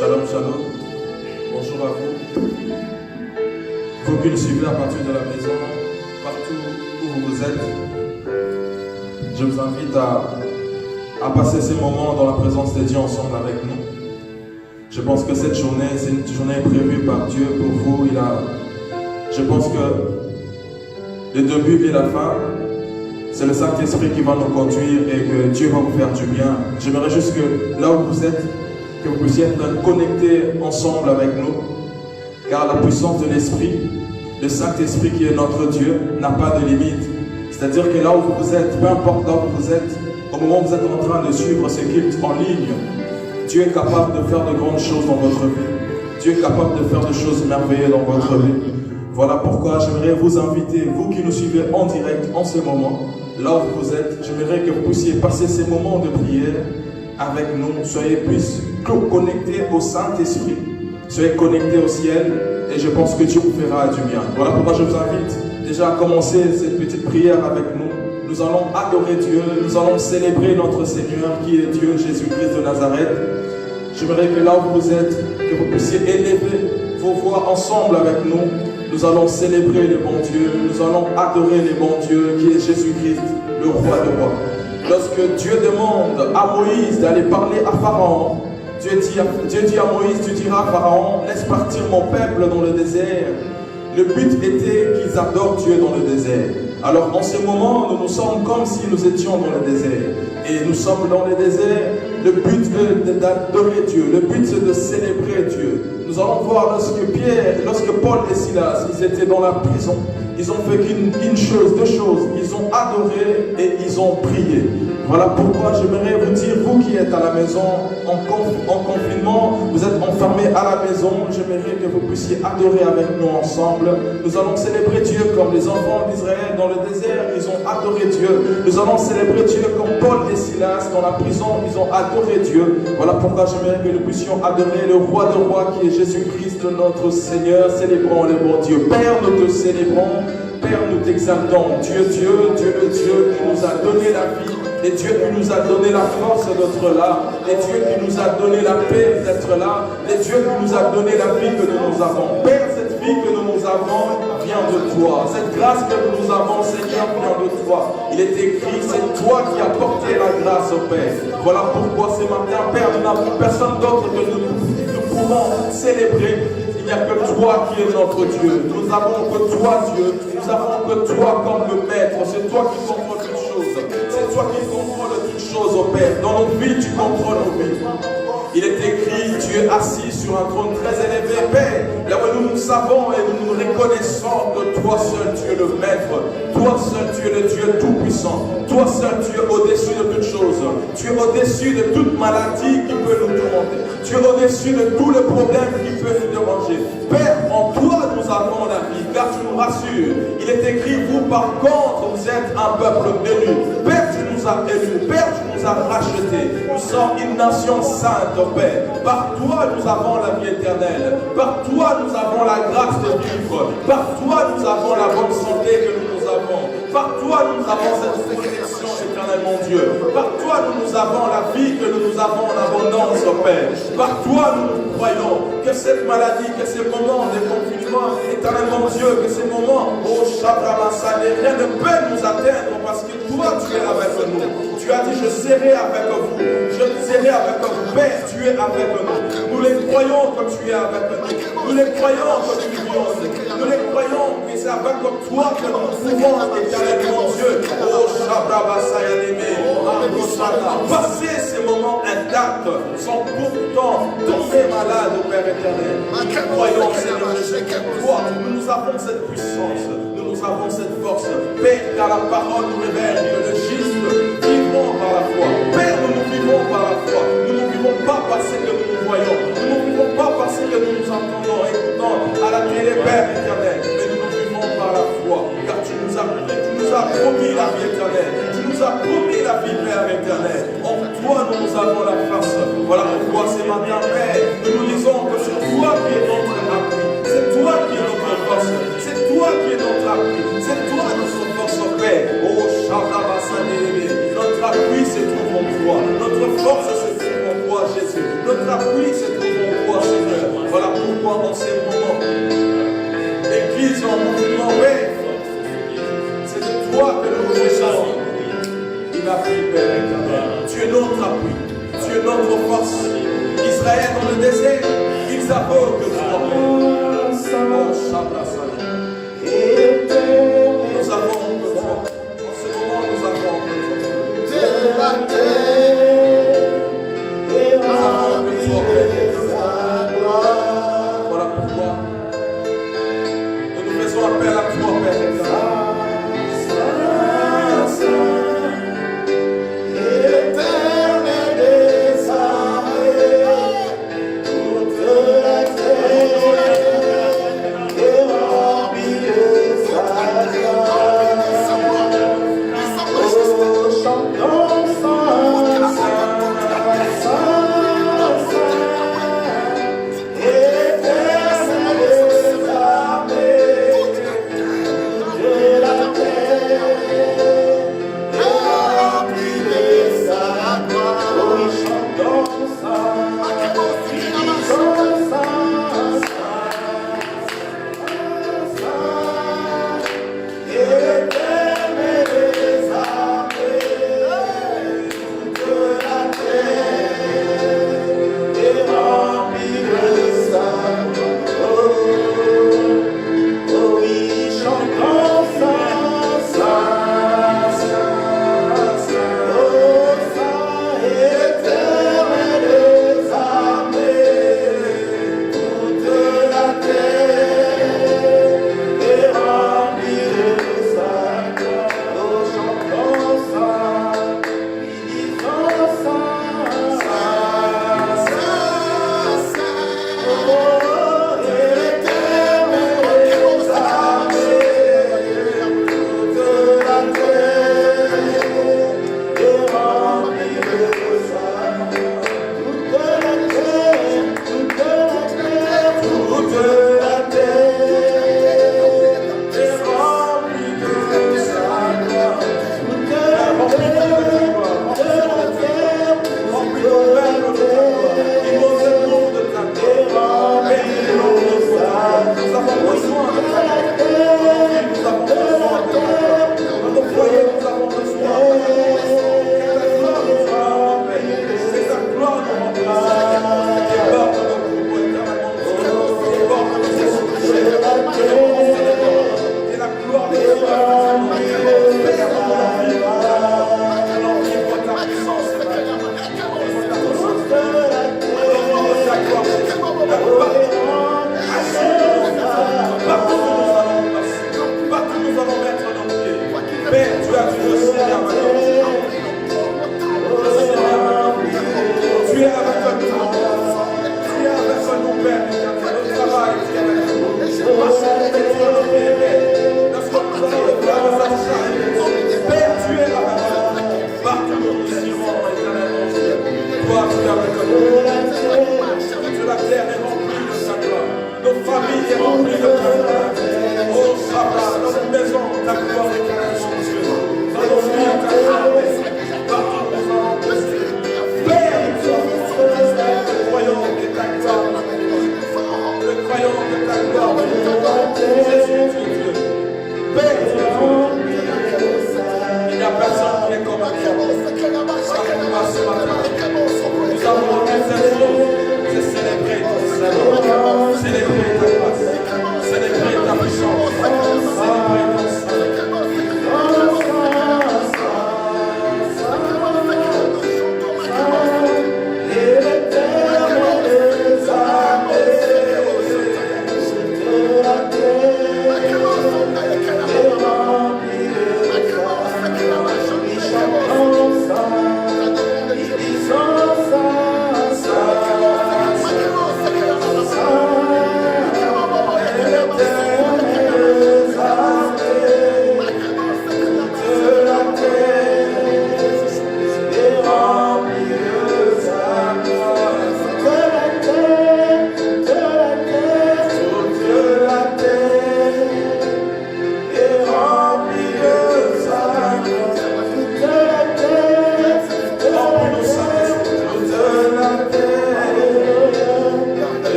Shalom, shalom. Bonjour à vous. Vous qui nous suivez à partir de la maison, partout où vous êtes, je vous invite à passer ces moments dans la présence de Dieu ensemble avec nous. Je pense que cette journée, c'est une journée prévue par Dieu pour vous. Je pense que le début et la fin, c'est le Saint-Esprit qui va nous conduire et que Dieu va vous faire du bien. J'aimerais juste que là où vous êtes, que vous puissiez être connectés ensemble avec nous. Car la puissance de l'Esprit, le Saint-Esprit qui est notre Dieu, n'a pas de limite. C'est-à-dire que là où vous êtes, peu importe là où vous êtes, au moment où vous êtes en train de suivre ce culte en ligne, Dieu est capable de faire de grandes choses dans votre vie. Dieu est capable de faire des choses merveilleuses dans votre vie. Voilà pourquoi j'aimerais vous inviter, vous qui nous suivez en direct en ce moment, là où vous êtes, j'aimerais que vous puissiez passer ces moments de prière avec nous. Soyez plus connectés au Saint-Esprit. Soyez connectés au ciel et je pense que Dieu vous fera du bien. Voilà pourquoi je vous invite déjà à commencer cette petite prière avec nous. Nous allons adorer Dieu, nous allons célébrer notre Seigneur qui est Dieu, Jésus-Christ de Nazareth. J'aimerais que là où vous êtes, que vous puissiez élever vos voix ensemble avec nous. Nous allons célébrer le bon Dieu, nous allons adorer le bon Dieu qui est Jésus-Christ, le roi des rois. Lorsque Dieu demande à Moïse d'aller parler à Pharaon, Dieu dit à Moïse, tu diras à Pharaon, laisse partir mon peuple dans le désert. Le but était qu'ils adorent Dieu dans le désert. Alors en ce moment, nous sommes comme si nous étions dans le désert. Et nous sommes dans le désert. Le but est d'adorer Dieu. Le but c'est de célébrer Dieu. Nous allons voir lorsque Paul et Silas, ils étaient dans la prison. Ils ont fait deux choses. Ils ont adoré et ils ont prié. Voilà pourquoi j'aimerais vous dire, vous qui êtes à la maison, en confinement, vous êtes enfermés à la maison, j'aimerais que vous puissiez adorer avec nous ensemble. Nous allons célébrer Dieu comme les enfants d'Israël dans le désert, ils ont adoré Dieu. Nous allons célébrer Dieu comme Paul et Silas dans la prison, ils ont adoré Dieu. Voilà pourquoi j'aimerais que nous puissions adorer le roi des rois qui est Jésus-Christ, notre Seigneur. Célébrons le bon Dieu. Père, nous te célébrons. Père, nous t'exaltons. Dieu qui nous a donné la vie. Et Dieu qui nous a donné la force d'être là. Et Dieu qui nous a donné la paix d'être là. Et Dieu qui nous a donné la vie que nous avons. Père, cette vie que nous avons vient de toi. Cette grâce que nous avons, Seigneur, vient de toi. Il est écrit, c'est toi qui as porté la grâce au Père. Voilà pourquoi ce matin, Père, nous n'avons personne d'autre que nous pouvons célébrer. Il n'y a que toi qui es notre Dieu. Nous n'avons que toi, Dieu. Nous avons que toi comme le Maître. C'est toi qui contrôles toutes choses. C'est toi qui contrôles toutes choses, au Père. Dans nos vies, tu contrôles nos vies. Il est écrit, tu es assis sur un trône très élevé, Père. Là où nous savons et nous reconnaissons que toi seul, tu es le Maître. Toi seul, tu es le Dieu tout-puissant. Toi seul, tu es au-dessus de toutes choses. Tu es au-dessus de toute maladie qui peut nous tourmenter. Tu es au-dessus de tous les problèmes qui peuvent nous déranger. Père, en toi, nous avons la vie, car tu nous rassures. Il est écrit, vous par contre, vous êtes un peuple élu. Père, tu nous as élus. Père, tu nous as rachetés. Nous sommes une nation sainte, Père. Par toi, nous avons la vie éternelle. Par toi, nous avons la grâce de vivre. Par toi, nous avons la bonne santé que nous avons. Par toi, nous avons cette protection éternelle, mon Dieu. Par toi, nous avons la vie que nous avons en abondance, Père. Par toi, nous croyons que cette maladie, que ces moments de confinement, éternel, mon Dieu, que ces moments, oh Shabramassane, rien ne peut nous atteindre parce que toi, tu es avec nous. Tu as dit, je serai avec vous. Je serai avec vous. Père, tu es avec nous. Nous les croyons que tu es avec nous. Nous les croyons que tu es avec nous. Nous les croyons que c'est avec toi que nous pouvons, éternel, mon Dieu. Oh Shabramassane, passer ces moments intacts sans pourtant tomber malade, au Père éternel. Nous croyons, Seigneur, que toi, nous avons cette puissance, nous avons cette force. Père, car la parole nous révèle que le juste vivons par la foi. Père, nous vivons par la foi. Nous ne vivons pas parce que nous voyons. Nous ne vivons pas parce que nous entendons, écoutons à la télé, Père éternel. Mais nous vivons par la foi. Car tu nous as promis la vie éternelle. Tu nous as promis la vie, Père éternel. En toi, nous avons la force. Voilà pourquoi ce matin, Père, nous disons que c'est toi qui es notre appui. C'est toi qui es notre force. C'est toi qui es notre appui. C'est toi notre force, Père. Oh, Shabramassane, notre appui se trouve en toi. Notre force se trouve en toi, Jésus. Notre appui se trouve en toi, toi que nous nous réjouissons. Il a pris, Père éternel. Tu es notre appui. Tu es notre force. Israël dans le désert, ils avouent que tu es oh, Shabbat Salah. Nous avons besoin. En ce moment, nous avons besoin de la terre. Nous avons besoin de voilà pourquoi nous faisons appel à toi, Père éternel. Célébrer ta grâce.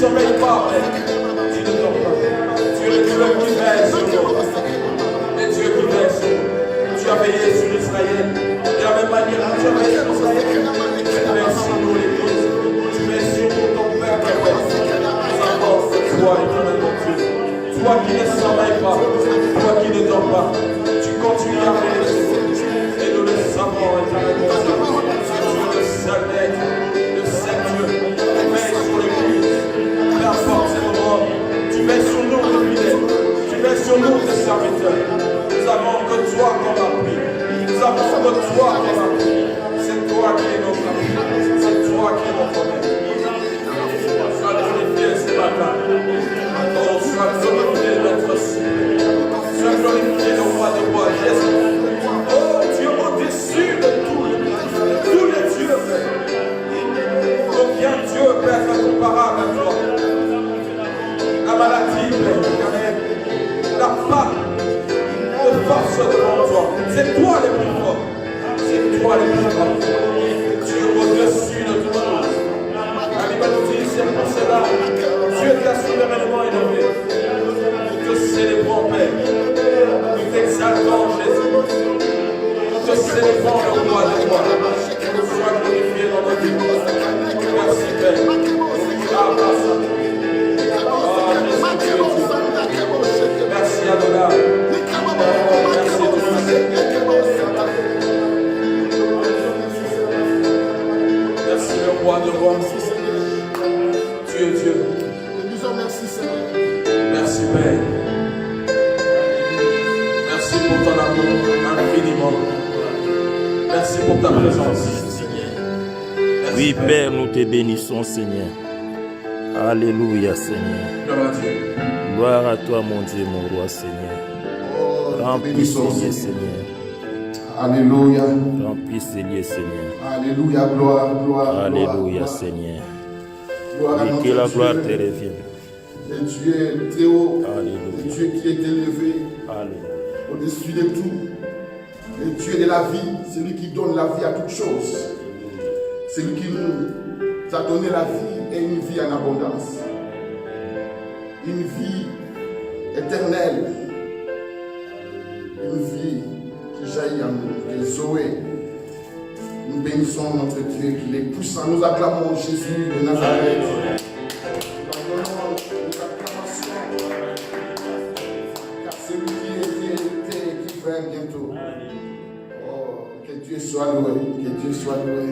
sommeilles pas, Père. Tu ne dors pas. Tu es le Dieu qui veille sur nous. Le Dieu qui veille sur nous. Tu as veillé sur Israël. De la même manière que tu as veillé sur Israël, tu veilles sur nous, l'Église. Tu veilles sur nous, ton Père qui veille. Nous avons toi, éternellement Dieu. Toi qui ne sommeilles pas, toi qui ne dors pas, tu continues à veiller sur nous. Et nous le savons, éternellement Dieu. Tu es le seul être, le seul Dieu. Tu veilles sur l'Église. Peu importe ces moments, tu veilles sur nous, tes fidèles. Tu veilles sur nous, tes serviteurs. Nous avons que toi comme appui. Nous avons que toi comme appui. C'est toi qui es notre appui. C'est toi qui es notre maître. Sois glorifié ce matin. Oh, sois glorifié notre ciel. Sois glorifié le roi des rois, Jésus. Oh, Dieu au-dessus de tous les dieux, Père. Aucun Dieu, Père, n'est comparable à toi. La maladie, Père, n'a pas de force devant toi. C'est toi le plus fort. C'est toi le plus fort. Tu es au-dessus de tout le monde. La Bible nous dit, c'est pour cela, Dieu t'a souverainement élevé. Nous te célébrons, Père. Nous t'exaltons, Jésus. Nous te célébrons, le roi des rois. Sois glorifié dans notre vie. Merci, Père. Merci, Adonai. Merci, le roi de roi. Tu es Dieu. Merci, Seigneur. Merci, Père. Merci pour ton amour infiniment. Merci pour ta présence. Merci, oui, Père, nous te bénissons, Seigneur. Alléluia, Seigneur. Gloire à Dieu. Gloire à toi, mon Dieu, mon roi, Seigneur. Remplis Seigneur, Seigneur. Alléluia. Remplis Seigneur, Seigneur. Alléluia, gloire, gloire. Alléluia, gloire. Seigneur. Gloire à Et notre que la Dieu. gloire te revienne. Et Dieu est très haut. Alléluia. Et Dieu qui est élevé Alléluia. au-dessus de tout. Et Dieu de la vie, celui qui donne la vie à toutes choses. Celui qui nous a donné la vie et une vie en abondance. Une vie éternelle. Une vie qui jaillit en nous, qui est Zoé. Nous bénissons notre Dieu, qu'il est puissant. Nous acclamons Jésus de Nazareth. Nous donnons nos acclamations. Car celui qui était et qui vient bientôt. Oh, que Dieu soit loué, que Dieu soit loué,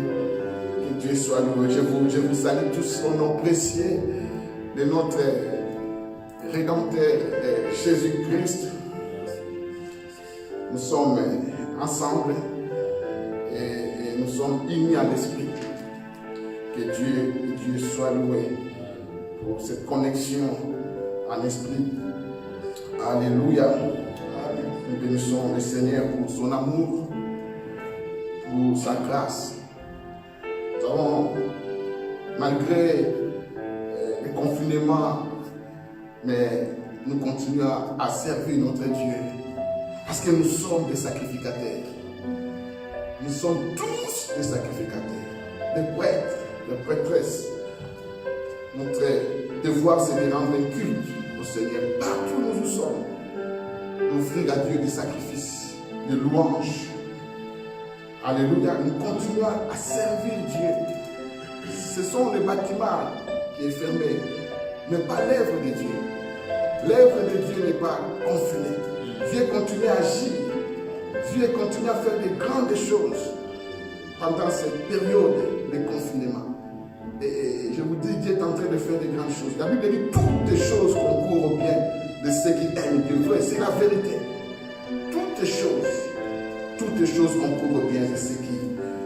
que Dieu soit loué. Je vous salue tous au nom précieux de notre Rédempteur Jésus-Christ. Nous sommes ensemble et nous sommes unis à l'esprit. Que Dieu soit loué pour cette connexion en esprit. Alléluia. Nous bénissons le Seigneur pour son amour, pour sa grâce. Nous avons, malgré le confinement, mais nous continuons à servir notre Dieu. Parce que nous sommes des sacrificateurs. Nous sommes tous des sacrificateurs, des prêtres, des prêtresses. Notre devoir, c'est de rendre un culte au Seigneur partout où nous sommes. D'offrir à Dieu des sacrifices, des louanges. Alléluia. Nous continuons à servir Dieu. Ce sont les bâtiments qui sont fermés, mais pas l'œuvre de Dieu. L'œuvre de Dieu n'est pas confinée. Dieu continue à agir. Dieu continue à faire de grandes choses pendant cette période de confinement. Et je vous dis, Dieu est en train de faire de grandes choses. La Bible dit toutes les choses concourent au bien de ceux qui aiment Dieu. C'est la vérité. Toutes les choses concourent au bien de ceux qui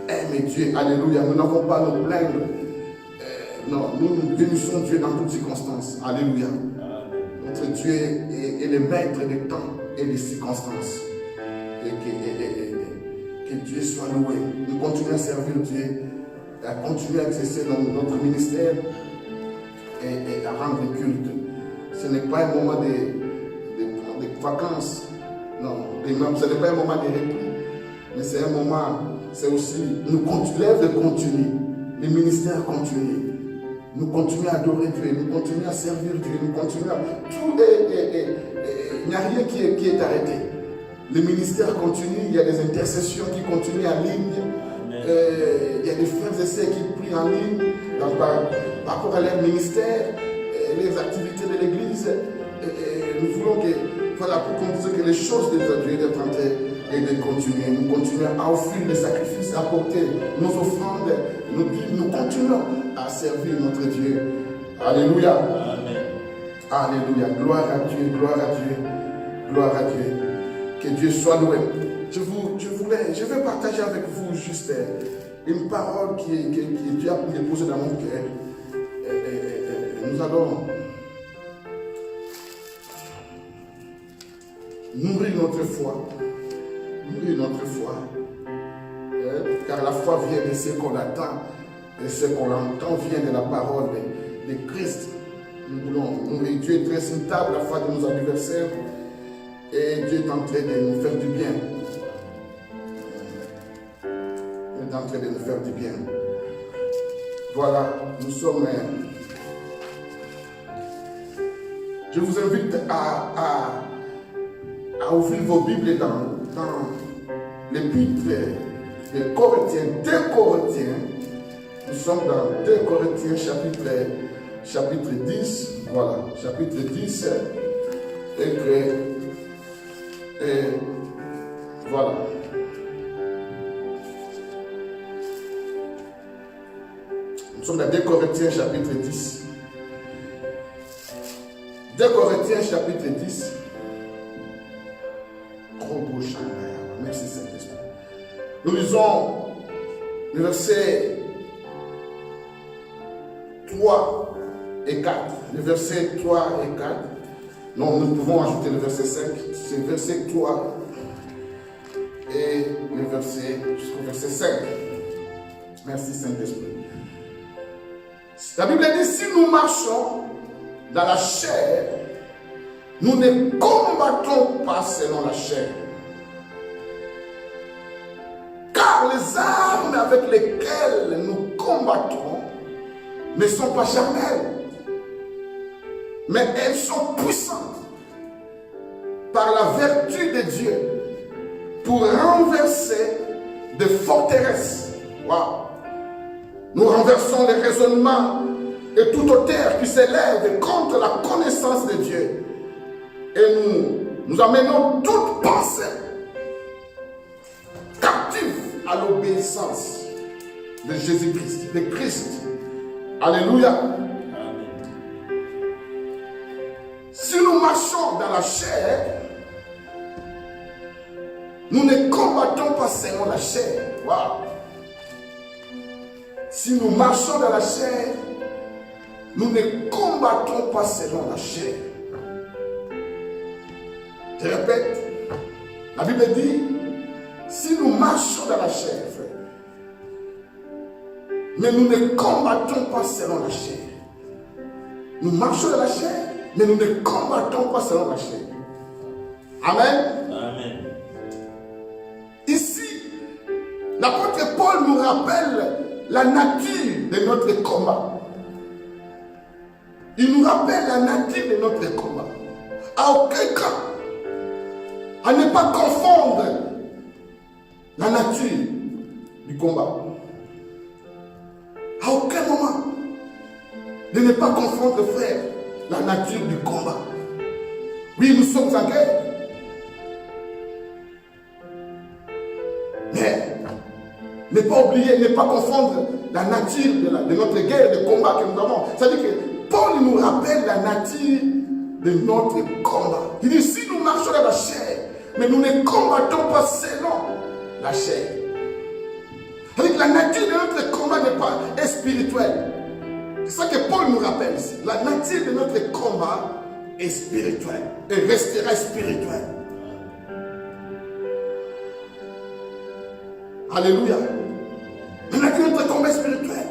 aiment Dieu. Alléluia. Nous n'avons pas à nous plaindre. Non, nous bénissons Dieu dans toutes circonstances. Alléluia. Notre Dieu est le maître des temps et des circonstances. Et que Dieu soit loué. Nous continuons à servir Dieu, à continuer à exercer notre ministère et à rendre culte. Ce n'est pas un moment de vacances, non, ce n'est pas un moment de répit, mais c'est un moment, c'est aussi, l'œuvre continue, le ministère continue. nous continuons à adorer Dieu, nous continuons à servir Dieu, nous continuons à... Il n'y a rien qui est arrêté. Le ministère continue, il y a des intercessions qui continuent en ligne. Il y a des frères et sœurs qui prient en ligne par rapport à leur ministère, les activités de l'Église. Nous voulons que, voilà, pour qu'on dise que les choses de Dieu sont en train de continuer. Nous continuons à offrir des sacrifices, à apporter nos offrandes. Nous continuons à servir notre Dieu. Alléluia. Amen. Alléluia. Gloire à Dieu, gloire à Dieu, gloire à Dieu. Que Dieu soit loué. Je vais partager avec vous juste une parole que Dieu a déposée dans mon cœur. Nous allons nourrir notre foi. Nourrir notre foi. Car la foi vient de ce qu'on attend. Et ce qu'on entend vient de la parole de Christ. Nous voulons nourrir. Dieu est très stable à la foi de nos adversaires. Et Dieu est en train de nous faire du bien. Il est en train de nous faire du bien. Voilà, nous sommes... Je vous invite à ouvrir vos Bibles dans l'épître de Corinthiens, 2 Corinthiens. Nous sommes dans 2 Corinthiens chapitre 10. Voilà, chapitre 10. Et voilà. Nous sommes dans 2 Corinthiens chapitre 10. 2 Corinthiens chapitre 10. Merci Saint-Esprit. Nous lisons le verset 3 et 4. Le verset 3 et 4. Non, nous pouvons ajouter le verset 5. C'est le verset 3 et le verset jusqu'au verset 5. Merci Saint-Esprit. La Bible dit, si nous marchons dans la chair, nous ne combattons pas selon la chair. Car les armes avec lesquelles nous combattons ne sont pas charnelles, mais elles sont puissantes par la vertu de Dieu pour renverser des forteresses. Wow. Nous renversons les raisonnements et toute hauteur qui s'élève contre la connaissance de Dieu. Et nous amenons toute pensée captive à l'obéissance de Jésus-Christ, de Christ. Alléluia. Amen. Si nous marchons dans la chair, nous ne combattons pas selon la chair. Wow. Si nous marchons dans la chair, nous ne combattons pas selon la chair. Je répète, la Bible dit, si nous marchons dans la chair, mais nous ne combattons pas selon la chair. Nous marchons dans la chair, mais nous ne combattons pas selon la chair. Amen. Amen. Ici, l'apôtre Paul nous rappelle la nature de notre combat. Il nous rappelle la nature de notre combat. À aucun cas, à ne pas confondre la nature du combat. À aucun moment, de ne pas confondre, frère, la nature du combat. Oui, nous sommes en guerre. Mais ne pas oublier, ne pas confondre la nature de notre guerre, de combat que nous avons. C'est-à-dire que Paul nous rappelle la nature de notre combat. Il dit, si nous marchons dans la chair, mais nous ne combattons pas selon la chair. C'est-à-dire que la nature de notre combat n'est pas spirituelle. C'est ça que Paul nous rappelle ici. La nature de notre combat est spirituelle et restera spirituelle. Alléluia. La nature de notre combat est spirituelle.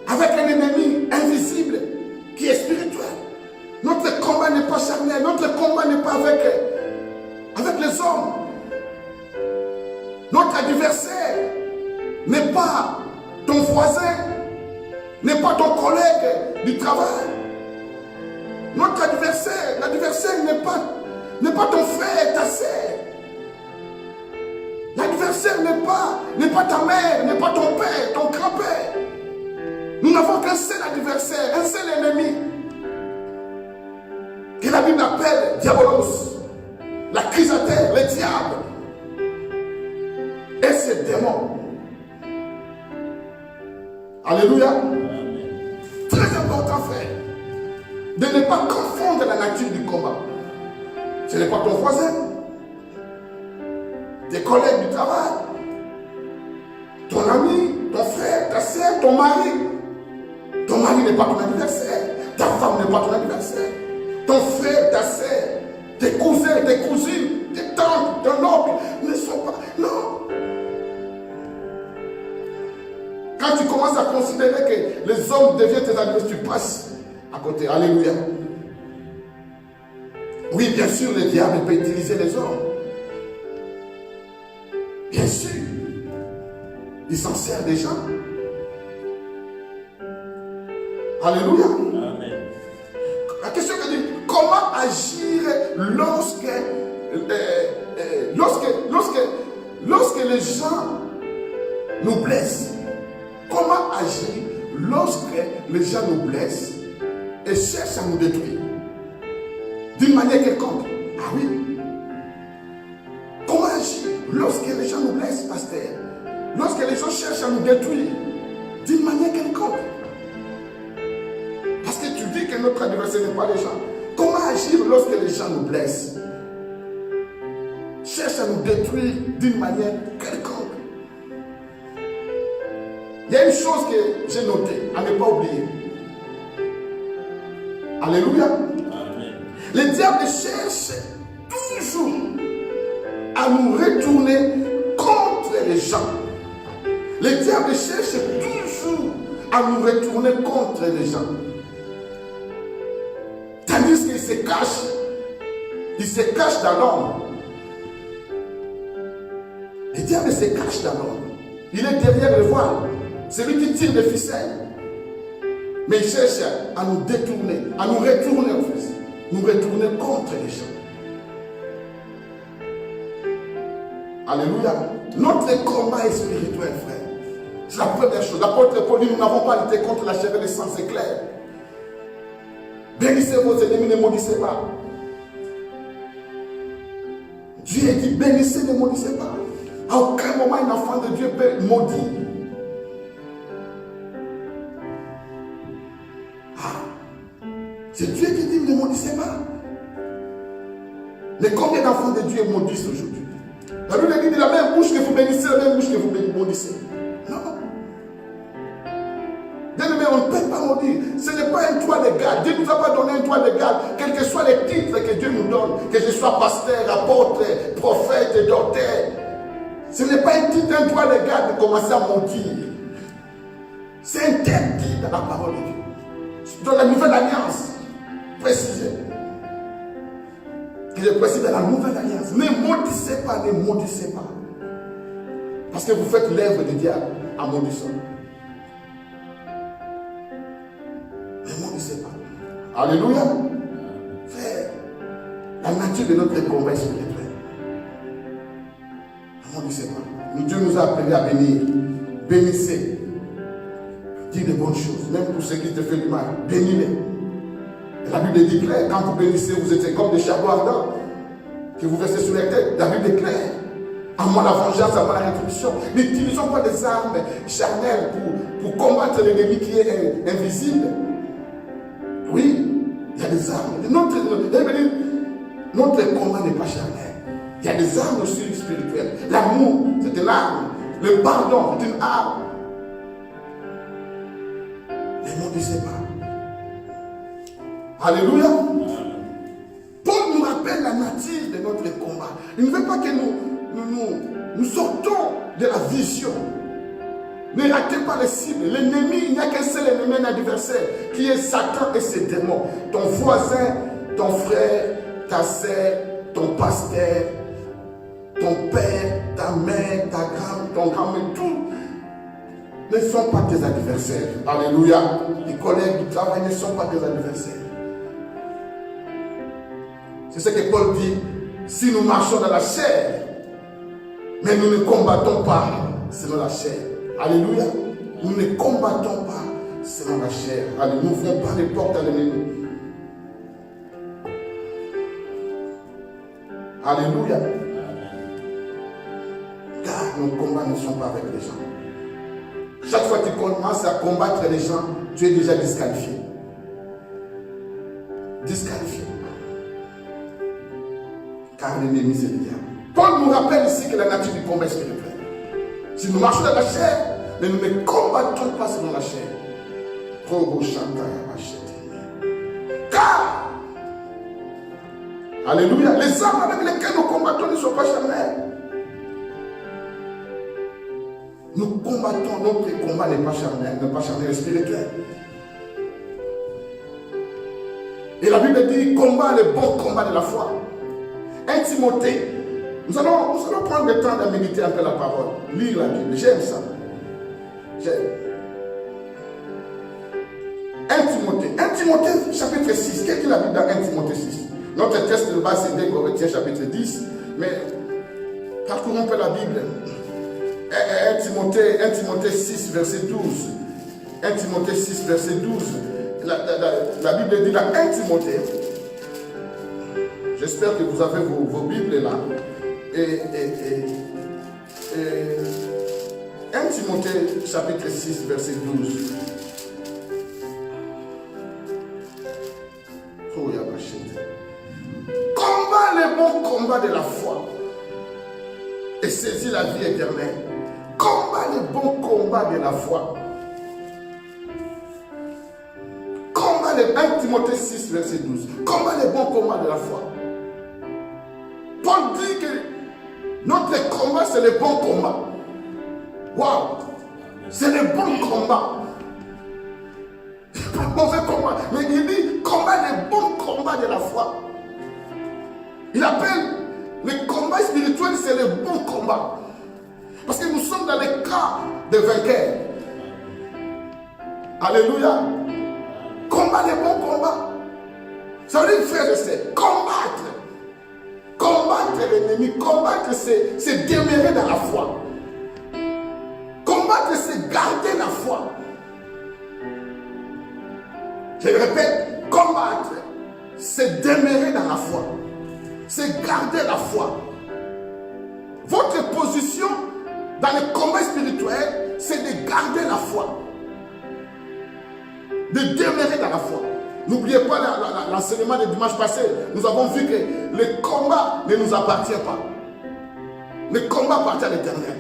Avec un ennemi invisible qui est spirituel. Notre combat n'est pas charnel. Notre combat n'est pas avec les hommes. Notre adversaire n'est pas ton voisin. n'est pas ton collègue du travail. Notre adversaire, l'adversaire n'est pas ton frère, ta sœur. L'adversaire n'est pas ta mère, n'est pas ton père, ton grand-père. Nous n'avons qu'un seul adversaire, un seul ennemi, que la Bible appelle Diabolos, la chrysatère, le diable et ses démons. Alléluia. Très important, frère, de ne pas confondre la nature du combat. Ce n'est pas ton voisin, tes collègues du travail, ton ami, ton frère, ta soeur, ton mari. Ton mari n'est pas ton adversaire, ta femme n'est pas ton adversaire, ton frère, ta soeur, tes cousins, tes cousines, tes tantes, ton oncle ne sont pas. Non. Quand tu commences à considérer que les hommes deviennent tes adversaires, tu passes à côté. Alléluia. Oui, bien sûr, le diable peut utiliser les hommes. Bien sûr. Il s'en sert des gens. Alléluia. Amen. La question que dit, comment agir lorsque les gens nous blessent? Comment agir lorsque les gens nous blessent et cherchent à nous détruire? D'une manière quelconque. Ah oui. Comment agir lorsque les gens nous blessent, pasteur? Lorsque les gens cherchent à nous détruire d'une manière quelconque? Parce que tu dis que notre adversaire n'est pas les gens. Comment agir lorsque les gens nous blessent? Cherchent à nous détruire d'une manière quelconque. Il y a une chose que j'ai notée, à ne pas oublier. Alléluia. Amen. Le diable cherche toujours à nous retourner contre les gens. Le diable cherche toujours à nous retourner contre les gens. Tandis qu'il se cache dans l'ombre. Le diable se cache dans l'ombre. Il est derrière le voile. C'est lui qui tire les ficelles. Mais il cherche à nous détourner, à nous retourner en fait. Nous retourner contre les gens. Alléluia. Notre combat est spirituel, frère. C'est la première chose. L'apôtre Paul dit, nous n'avons pas lutté contre la chair et le sang, c'est clair. Bénissez vos ennemis, ne maudissez pas. Dieu dit, bénissez, ne maudissez pas. À aucun moment, un enfant de Dieu peut maudire. C'est Dieu qui dit, ne maudissez pas. Mais combien d'enfants de Dieu maudissent aujourd'hui? La Bible dit, de la même bouche que vous bénissez, la même bouche que vous maudissez. Non. Bien-aimé, on ne peut pas maudire. Ce n'est pas un toit de garde. Dieu ne nous a pas donné un toit de garde. Quels que soient les titres que Dieu nous donne, que je sois pasteur, apôtre, prophète, docteur. Ce n'est pas un titre, un toit de garde de commencer à maudire. C'est interdit dans la parole de Dieu. Dans la nouvelle alliance, précisé. Il est précisé dans la nouvelle alliance. Ne maudissez pas, ne maudissez pas. Parce que vous faites l'œuvre du diable en maudissant. Ne maudissez pas. Alléluia. Frère, la nature de notre combat est spirituelle. Ne maudissez pas. Dieu nous a appelés à bénir. Bénissez. Dis des bonnes choses. Même pour ceux qui te font du mal. Bénis-les. Et la Bible dit clair, quand vous bénissez, vous êtes comme des charbons ardents que vous versez sur la tête. La Bible est claire. À moi la vengeance, à moi la rétribution. N'utilisons pas des armes charnelles pour combattre l'ennemi qui est invisible. Oui, il y a des armes. Notre combat n'est pas charnel. Il y a des armes aussi spirituelles. L'amour, c'est une arme. Le pardon, c'est une arme. Ne maudissez pas. Alléluia. Paul nous rappelle la nature de notre combat. Il ne veut pas que nous sortons de la vision. Ne ratez pas les cibles. L'ennemi, il n'y a qu'un seul ennemi, un adversaire, qui est Satan et ses démons. Ton voisin, ton frère, ta sœur, ton pasteur, ton père, ta mère, ta grand, ton grand-mère, tout. ne sont pas tes adversaires. Alléluia. Les collègues du travail ne sont pas tes adversaires. C'est ce que Paul dit. Si nous marchons dans la chair, mais nous ne combattons pas selon la chair. Alléluia. Nous ne combattons pas selon la chair. Alléluia. Nous n'ouvrons pas les portes à l'ennemi. Alléluia. Car nos combats ne sont pas avec les gens. Chaque fois que tu commences à combattre les gens, tu es déjà disqualifié. Disqualifié. Car l'ennemi, c'est le diable. Paul nous rappelle ici que la nature du combat est spirituel. Si nous marchons dans la chair, mais nous ne combattons pas selon la chair. Car, alléluia, les armes avec lesquelles nous combattons ne sont pas charnelles. Nous combattons, notre combat n'est pas charnel, est spirituel. Et la Bible dit, combat le bon combat de la foi. 1 Timothée, nous allons prendre le temps de méditer un peu la parole, lire la Bible, j'aime ça. J'aime. 1 Timothée chapitre 6, qu'est-ce qu'il a dit dans 1 Timothée 6? Notre texte de base c'est 2 Corinthiens chapitre 10, mais parcourons un peu la Bible. 1 Timothée 6 verset 12. 1 Timothée 6 verset 12. La Bible dit dans 1 Timothée, j'espère que vous avez vos Bibles là. Et 1 Timothée chapitre 6 verset 12. Oh, il y a ma chaîne. Combat le bon combat de la foi et saisis la vie éternelle. Combat le bon combat de la foi. Combat le 1 Timothée 6 verset 12. Combat le bon combat de la foi. Paul dit que notre combat c'est le bon combat. Waouh! C'est le bon combat. Pas le mauvais combat. Mais il dit combat le bon combat de la foi. Il appelle le combat spirituel c'est le bon combat. Parce que nous sommes dans le cas de vainqueurs. Alléluia. Combat le bon combat. Ça veut dire, frère, c'est combattre. Combattre l'ennemi. Combattre, c'est demeurer dans la foi. Combattre, c'est garder la foi. Je le répète, combattre, c'est demeurer dans la foi. C'est garder la foi. Votre position dans le combat spirituel, c'est de garder la foi. De demeurer dans la foi. N'oubliez pas l'enseignement du dimanche passé. Nous avons vu que le combat ne nous appartient pas. Le combat appartient à l'Éternel.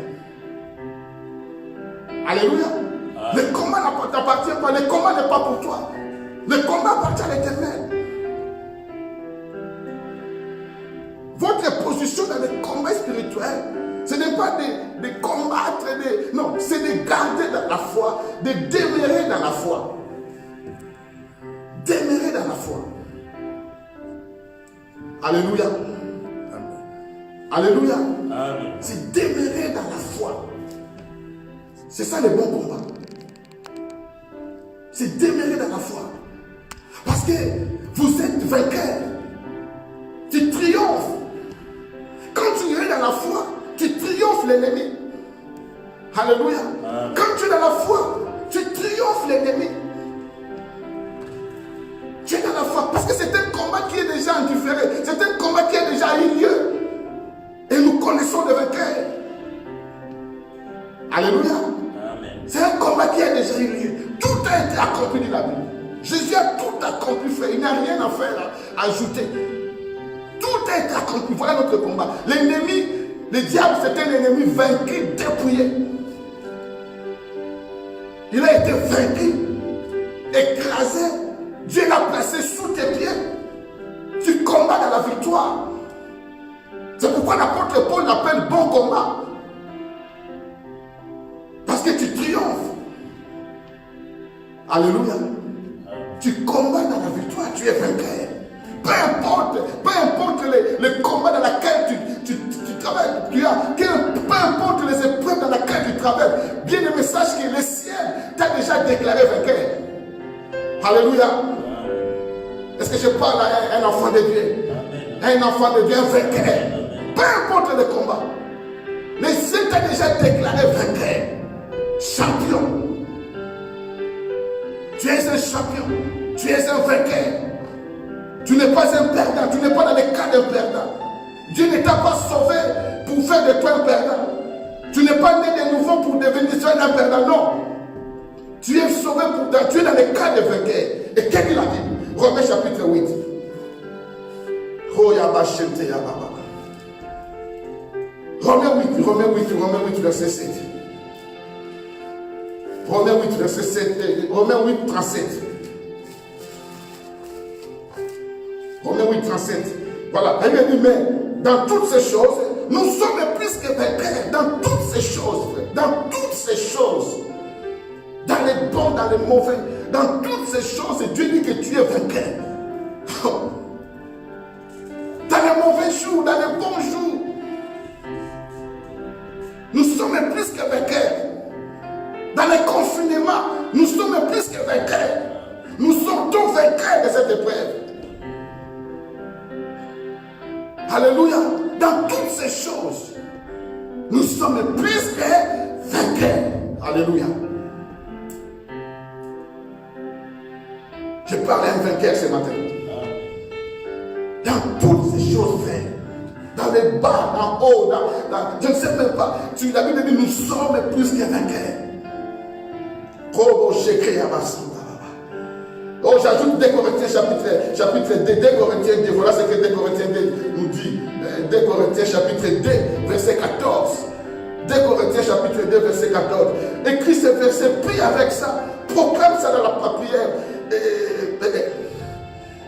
Alléluia. Le combat ne t'appartient pas. Le combat n'est pas pour toi. Le combat appartient à l'Éternel. Votre position dans le combat spirituel, ce n'est pas de combattre, non, c'est de garder dans la foi, de demeurer dans la foi. Demeurer dans la foi. Alléluia. Amen. Alléluia. Amen. C'est demeurer dans la foi. C'est ça le bon combat. C'est demeurer dans la foi. Parce que vous êtes vainqueur. Tu triomphes. Quand tu es dans la foi, tu triomphes l'ennemi. Alléluia. Amen. Quand tu es dans la foi, tu triomphes l'ennemi. Tu es dans la foi parce que c'est un combat qui est déjà indifféré. C'est un combat qui a déjà eu lieu. Et nous connaissons le vainqueur. Alléluia. Amen. C'est un combat qui a déjà eu lieu. Tout a été accompli dans la Bible. Jésus a tout accompli, frère. Il n'y a rien à faire, à ajouter. Tout a été accompli. Voilà notre combat. L'ennemi, le diable, c'est un ennemi vaincu, dépouillé. Il a été vaincu, écrasé. Dieu l'a placé sous tes pieds. Tu combats dans la victoire. C'est pourquoi l'apôtre Paul l'appelle bon combat. Parce que tu triomphes. Alléluia. Tu combats dans la victoire, tu es vainqueur. Peu importe les combats dans lesquels tu travailles, peu importe les épreuves dans lesquelles tu travailles. Bien aimé, sache que les déjà déclaré vainqueur. Alléluia. Est-ce que je parle à un enfant de Dieu? Un enfant de Dieu, un vainqueur. Peu importe le combat. Mais si tu as déjà déclaré vainqueur, champion, tu es un champion, tu es un vainqueur. Tu n'es pas un perdant, tu n'es pas dans les cas d'un perdant. Dieu ne t'a pas sauvé pour faire de toi un perdant. Tu n'es pas né de nouveau pour devenir un perdant, non. Tu es sauvé pour tu es dans les cas de vainqueur. Et qu'est-ce qu'il a dit? Romains chapitre 8. Romains 8, verset 7. Romains 8, verset 7. Romains 8, 37. Romains 8, 37. Voilà. Il dit, mais dans toutes ces choses, nous sommes plus que vainqueurs. Dans toutes ces choses, dans toutes ces choses, dans les bons, dans les mauvais, dans toutes ces choses, Dieu dit que tu es vainqueur. Dans les mauvais jours, dans les bons jours, nous sommes plus que vainqueurs. Dans les confinements, nous sommes plus que vainqueurs. Nous sortons vainqueurs de cette épreuve. Alléluia. Dans toutes ces choses, nous sommes plus que vainqueurs. Alléluia. Je parle à un vainqueur ce matin. Dans toutes ces choses, frère. Dans les bas, en haut, je ne sais même pas. La Bible dit nous sommes plus que vainqueurs. Oh, j'ajoute 2 Corinthiens chapitre 2, 2 Corinthiens 2, voilà ce que 2 Corinthiens 2 nous dit. 2 Corinthiens chapitre 2, verset 14. 2 Corinthiens chapitre 2, verset 14. Écris ce verset, prie avec ça, proclame ça dans la prière.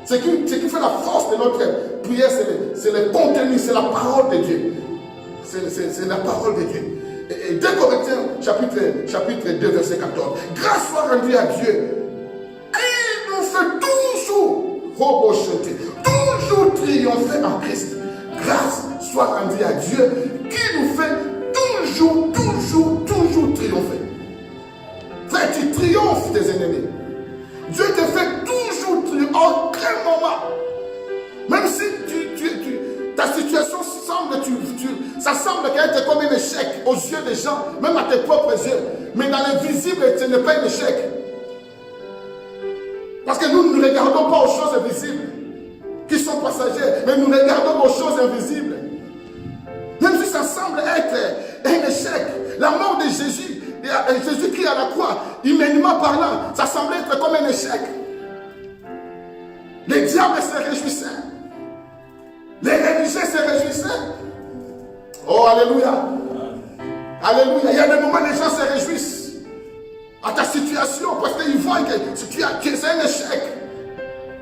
Ce qui fait la force de notre prière, c'est le contenu, c'est la parole de Dieu. C'est la parole de Dieu. Et 2 Corinthiens chapitre 2, verset 14. Grâce soit rendue à Dieu. Il nous fait toujours triompher en Christ. Grâce soit rendue à Dieu qui nous fait toujours triompher. Frère, tu triomphes tes ennemis. Dieu te fait toujours triompher. En quel moment, même si ta situation semble, ça semble qu'elle est comme un échec aux yeux des gens, même à tes propres yeux, mais dans l'invisible, ce n'est pas un échec. Parce que nous ne regardons pas aux choses visibles qui sont passagères, mais nous regardons aux choses invisibles. Même si ça semble être un échec, la mort de Jésus, Jésus qui est à la croix, humainement parlant, ça semblait être comme un échec. Les diables se réjouissaient. Les religieux se réjouissaient. Oh, alléluia. Alléluia. Il y a des moments où les gens se réjouissent à ta situation parce qu'ils voient que c'est un échec.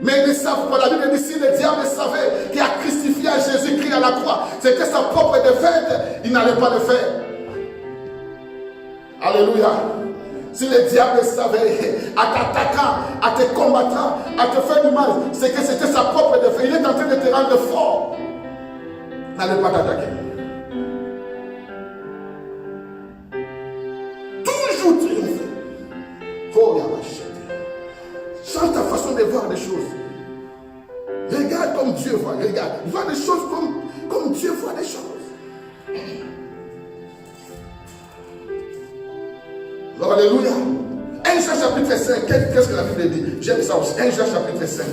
Mais ils ne savent pas. La Bible dit si le diable savait qu'il a crucifié Jésus-Christ à la croix, c'était sa propre défaite, il n'allait pas le faire. Alléluia. Si le diable savait, à t'attaquant, à te combattant, à te faire du mal, c'est que c'était sa propre défaite. Il est en train de te rendre fort. N'allez pas t'attaquer. Toujours triompher. Oh, change ta façon de voir les choses. Regarde comme Dieu voit. Regarde. Vois les choses comme Dieu voit les choses. Alléluia. 1 Jean chapitre 5. Qu'est-ce que la Bible dit? J'aime ça aussi. 1 Jean chapitre 5.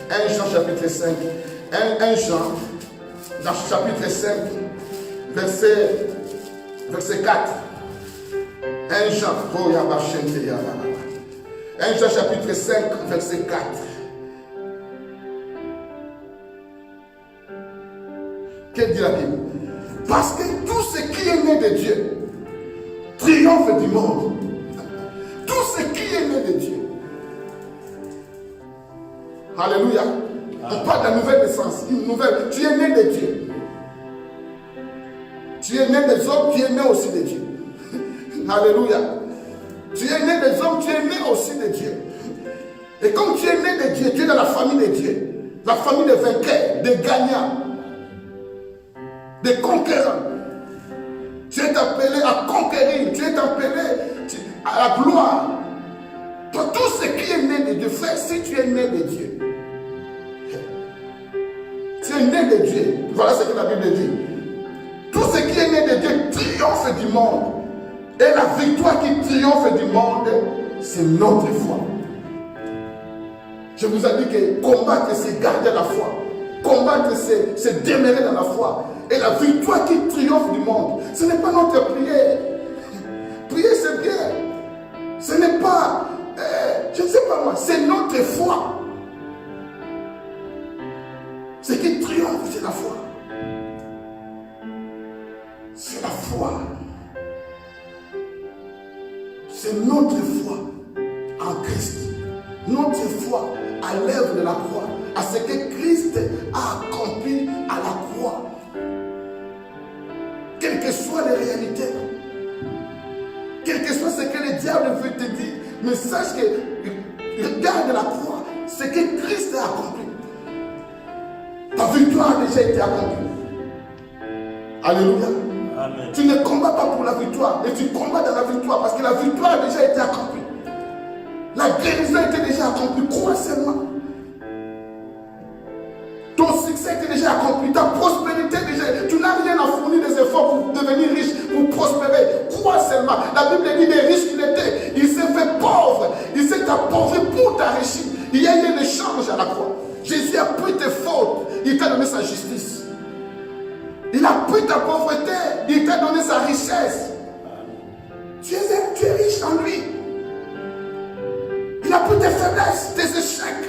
1 Jean chapitre 5. 1 Jean dans chapitre 5 verset 4. 1 Jean. 1 Jean chapitre 5 verset 4. Qu'est-ce dit la Bible? Parce que tout ce qui est né de Dieu triomphe du monde. Tout ce qui est né de Dieu. Alléluia. On parle de la nouvelle naissance. Tu es né de Dieu. Tu es né des hommes, tu es né aussi de Dieu. Alléluia. Tu es né des hommes, tu es né aussi de Dieu. Et comme tu es né de Dieu, tu es dans la famille de Dieu. La famille des vainqueurs, des gagnants, des conquérants. Tu es appelé à conquérir. Tu es appelé à la gloire. Dieu. Frère, si tu es né de Dieu, tu es né de Dieu. Voilà ce que la Bible dit. Tout ce qui est né de Dieu triomphe du monde. Et la victoire qui triomphe du monde, c'est notre foi. Je vous ai dit que combattre, c'est garder la foi. Combattre, c'est demeurer dans la foi. Et la victoire qui triomphe du monde, ce n'est pas notre prière. Prier, c'est bien. Ce n'est pas, je ne sais pas moi, c'est notre foi. Ce qui triomphe, c'est la foi. C'est la foi. C'est notre foi en Christ. Notre foi à l'œuvre de la croix, à ce que Christ a accompli à la croix. Quelles que soient les réalités, quel que soit ce que le diable veut te dire, mais sache que regarde la croix, ce que Christ a accompli. Ta victoire a déjà été accomplie. Alléluia. Amen. Tu ne combats pas pour la victoire, mais tu combats dans la victoire parce que la victoire a déjà été accomplie. La guérison a été déjà accomplie. Crois seulement. Ton succès était déjà accompli. Ta prospérité déjà. Tu n'as rien à fournir des efforts pour devenir riche, pour prospérer. Crois seulement. La Bible dit des riches qu'il était. Il s'est fait pauvre. Il s'est appauvri pour t'enrichir. Il y a eu un échange à la croix. Jésus a pris tes fautes. Il t'a donné sa justice. Il a pris ta pauvreté. Il t'a donné sa richesse. Tu es riche en lui. Il a pris tes faiblesses, tes échecs.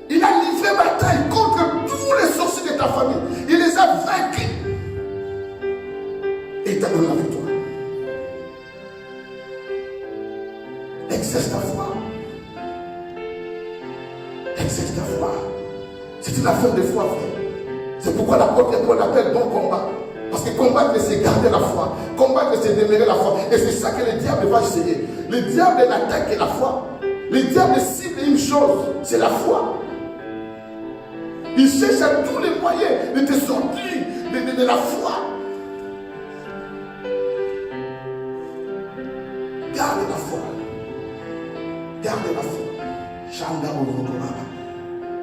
Il a livré bataille contre tous les sorciers de ta famille. Il les a vaincus. Et il t'a donné la victoire. Exerce ta foi. Exerce ta foi. C'est une affaire de foi, frère. C'est pourquoi l'apôtre Paul appelle bon combat. Parce que combattre, c'est garder la foi. Combattre, c'est demeurer la foi. Et c'est ça que le diable va essayer. Le diable n'attaque la foi. Le diable cible une chose, c'est la foi. Il cherche à tous les moyens de te sortir de la foi. Garde la foi. Garde la foi. Chanda Ovokoraba.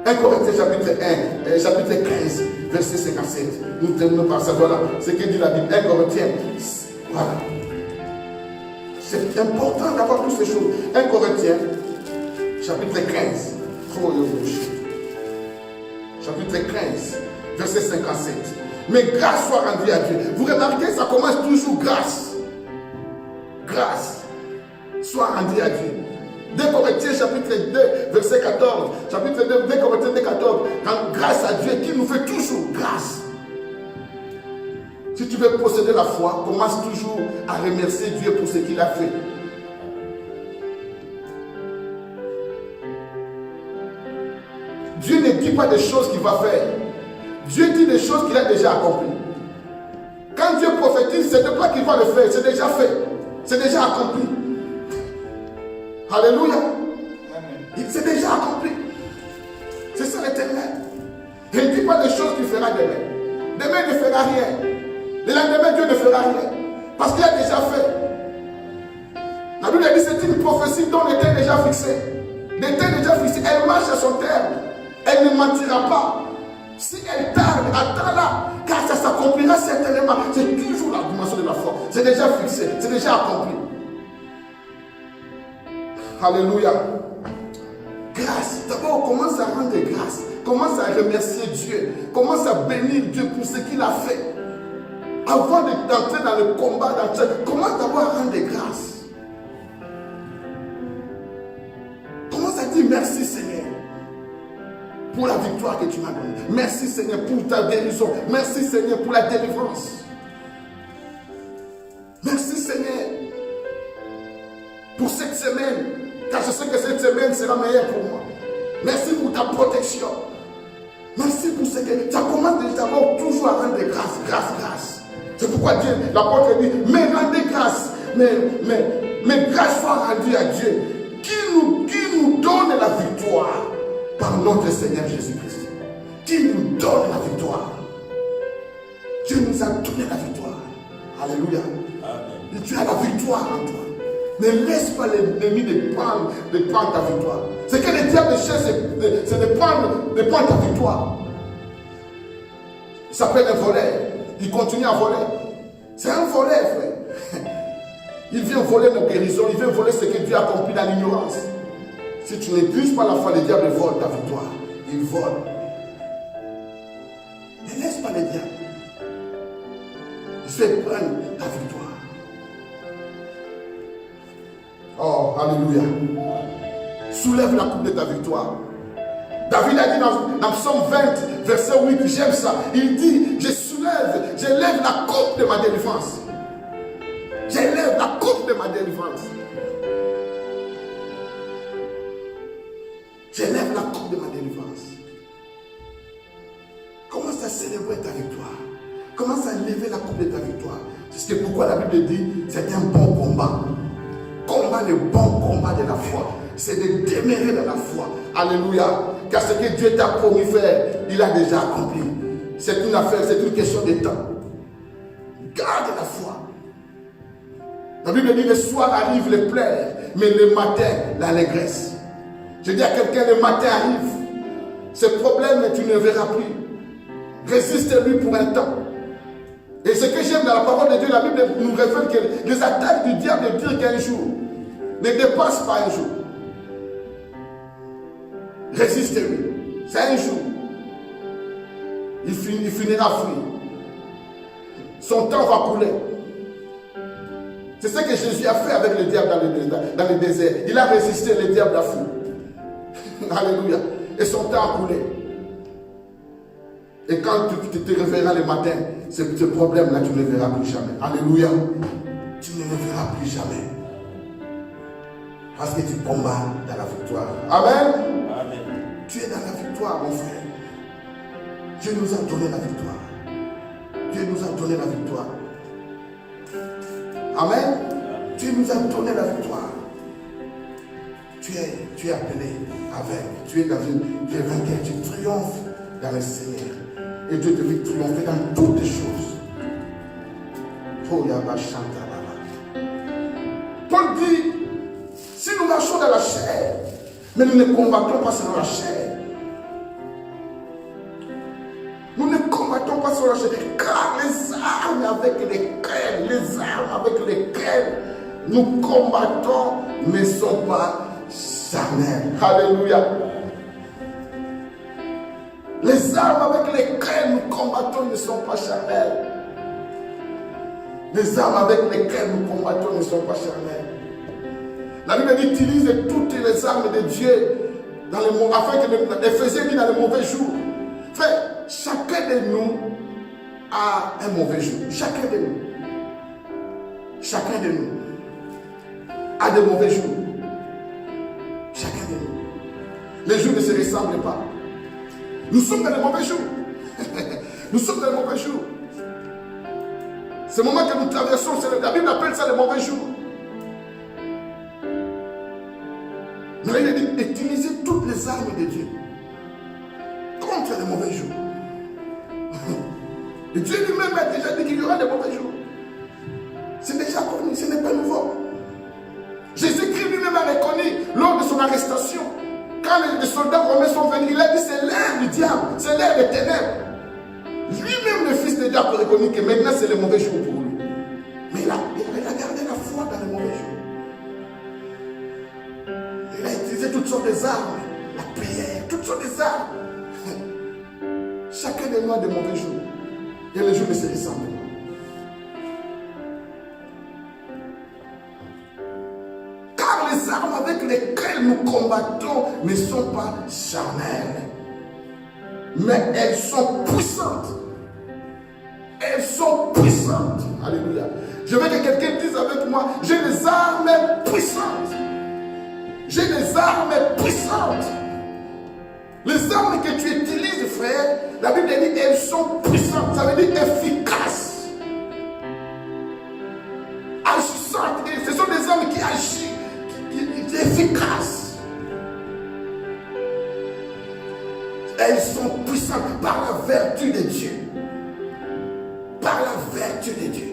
1 Corinthiens chapitre 15, verset 57. Nous terminons par ça. Voilà ce que dit la Bible. 1 Corinthiens. Voilà. C'est important d'avoir toutes ces choses. 1 Corinthiens, chapitre 15. Chapitre 15, verset 57. Mais grâce soit rendue à Dieu. Vous remarquez, ça commence toujours grâce. Grâce soit rendue à Dieu. 2 Corinthiens chapitre 2, verset 14. Chapitre 2, 2 Corinthiens 2, 14. Quand grâce à Dieu qui nous fait toujours grâce. Si tu veux posséder la foi, commence toujours à remercier Dieu pour ce qu'il a fait. Dieu ne dit pas des choses qu'il va faire. Dieu dit des choses qu'il a déjà accomplies. Quand Dieu prophétise, ce n'est pas qu'il va le faire, c'est déjà fait. C'est déjà accompli. Alléluia. C'est déjà accompli. C'est ça l'éternel. Il ne dit pas des choses qu'il fera demain. Demain il ne fera rien. Le lendemain Dieu ne fera rien. Parce qu'il a déjà fait. La Bible dit que c'est une prophétie dont le temps est déjà fixé. Le temps est déjà fixé. Elle marche à son terme. Elle ne mentira pas. Si elle tarde, attends-la. Car ça s'accomplira certainement. C'est toujours la dimension de la foi. C'est déjà fixé. C'est déjà accompli. Alléluia. Grâce. D'abord, commence à rendre grâce. Commence à remercier Dieu. Commence à bénir Dieu pour ce qu'il a fait. Avant d'entrer dans le combat, commence d'abord à rendre grâce. Commence à dire merci Seigneur pour la victoire que tu m'as donnée. Merci Seigneur pour ta guérison. Merci Seigneur pour la délivrance. Merci Seigneur pour cette semaine. Car je sais que cette semaine sera meilleure pour moi. Merci pour ta protection. Merci pour ce que tu commences d'abord toujours à rendre grâce, grâce. C'est pourquoi Dieu, l'apôtre dit, mais rendez grâce, mais grâce soit rendue à Dieu, qui nous donne la victoire par notre Seigneur Jésus-Christ. Qui nous donne la victoire. Dieu nous a donné la victoire. Alléluia. Amen. Et tu as la victoire en toi. Ne laisse pas l'ennemi de prendre ta victoire. Ce que le diable cherche, c'est de prendre ta victoire. Il s'appelle un voleur. Il continue à voler. C'est un voleur, frère. Il vient voler nos guérisons. Il vient voler ce que Dieu a accompli dans l'ignorance. Si tu n'épuises pas la foi, le diable vole ta victoire. Il vole. Ne laisse pas le diable. Il se fait prendre ta victoire. Oh, alléluia. Soulève la coupe de ta victoire. David a dit dans Psaume 20, verset 8, j'aime ça. Il dit, j'élève la coupe de ma délivrance. J'élève la coupe de ma délivrance. J'élève la coupe de ma délivrance. Commence à célébrer ta victoire. Commence à élever la coupe de ta victoire. C'est pourquoi la Bible dit, c'est un bon combat. Combat, le bon combat de la foi. C'est de demeurer dans la foi. Alléluia. Car ce que Dieu t'a promis faire, il a déjà accompli. C'est une affaire, c'est une question de temps. Garde la foi. La Bible dit, le soir arrive les pleurs, mais le matin, l'allégresse. Je dis à quelqu'un, le matin arrive. Ce problème, tu ne le verras plus. Résiste-lui pour un temps. Et ce que j'aime dans la parole de Dieu, la Bible nous révèle que les attaques du diable ne durent qu'un jour. Ne dépassent pas un jour. Résistez-lui. C'est un jour. Il finira fuir. Son temps va couler. C'est ce que Jésus a fait avec le diable dans le désert. Il a résisté, le diable a fui. Alléluia. Et son temps a coulé. Et quand tu te réveilleras le matin, ce problème-là, tu ne le verras plus jamais. Alléluia. Tu ne le verras plus jamais. Parce que tu combats dans la victoire. Amen. Amen. Tu es dans la victoire, mon frère. Dieu nous a donné la victoire. Dieu nous a donné la victoire. Amen. Dieu nous a donné la victoire. Tu es appelé avec. Tu es vainqueur. Tu triomphes dans le Seigneur. Et Dieu te fait triompher dans toutes les choses. Paul dit, si nous marchons dans la chair, mais nous ne combattons pas sur la chair. Nous ne combattons pas sur la chair, car les armes avec lesquelles nous combattons ne sont pas charnelles. Alléluia. Les armes avec lesquelles nous combattons ne sont pas charnelles. Les armes avec lesquelles nous combattons ne sont pas charnelles. La Bible utilise toutes les armes de Dieu dans le monde, afin que Éphésiens dit dans le mauvais jour. Frère, chacun de nous a un mauvais jour. Chacun de nous. Chacun de nous a de mauvais jours. Chacun de nous. Les jours ne se ressemblent pas. Nous sommes dans les mauvais jours. Nous sommes dans les mauvais jours. Ce moment que nous traversons, la Bible appelle ça les mauvais jours. Mais il a dit utiliser toutes les armes de Dieu contre les mauvais jours. Et Dieu lui-même a déjà dit qu'il y aura des mauvais jours. C'est déjà connu, ce n'est pas nouveau. Jésus-Christ lui-même a reconnu lors de son arrestation. Quand les soldats romains sont venus, il a dit c'est l'ère du diable, c'est l'ère des ténèbres. Lui-même, le fils de diable, a reconnu que maintenant c'est le mauvais jour pour lui. Mais il a gardé la foi dans les mauvais jours. Il a utilisé toutes sortes d'armes, la prière, toutes sortes d'armes. Chacun de nous a des mauvais jours. Et les jours ne se ressemblent pas. Car les armes avec lesquelles nous combattons ne sont pas charnelles. Mais elles sont puissantes. Elles sont puissantes. Alléluia. Je veux que quelqu'un dise avec moi, j'ai des armes puissantes. J'ai des armes puissantes. Les armes que tu utilises, frère, la Bible dit elles sont puissantes. Ça veut dire efficaces. Agissantes. Ce sont des armes qui agissent, qui sont efficaces. Elles sont puissantes par la vertu de Dieu. Par la vertu de Dieu.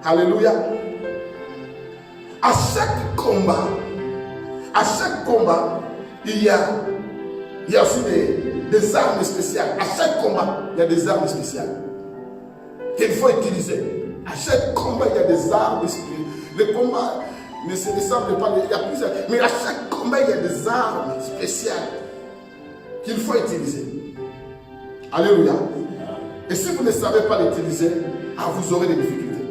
Alléluia. à chaque combat, il y a aussi des armes spéciales. À chaque combat, il y a des armes spéciales qu'il faut utiliser. À chaque combat, il y a des armes spéciales. Le combat ne se ressemble pas, il y a plusieurs. Mais à chaque combat, il y a des armes spéciales qu'il faut utiliser. Alléluia. Et si vous ne savez pas l'utiliser, vous aurez des difficultés.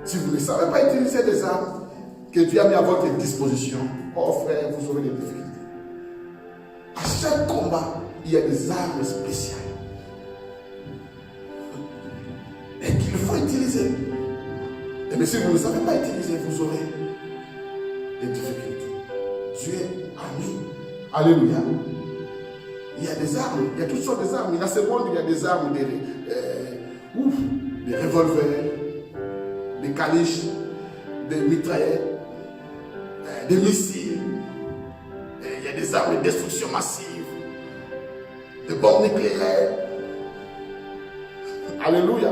Si vous ne savez pas utiliser les armes que Dieu a mis à votre disposition, oh frère, vous aurez des difficultés. À chaque combat, il y a des armes spéciales et qu'il faut utiliser. Et mais si vous ne savez pas utiliser, vous aurez des difficultés. Dieu a mis. Alléluia. Il y a des armes, il y a toutes sortes d'armes. Dans ce monde, il y a des armes, des revolvers, des caliches, des mitraillettes, des missiles. Il y a des armes de destruction massive, des bombes nucléaires. Alléluia.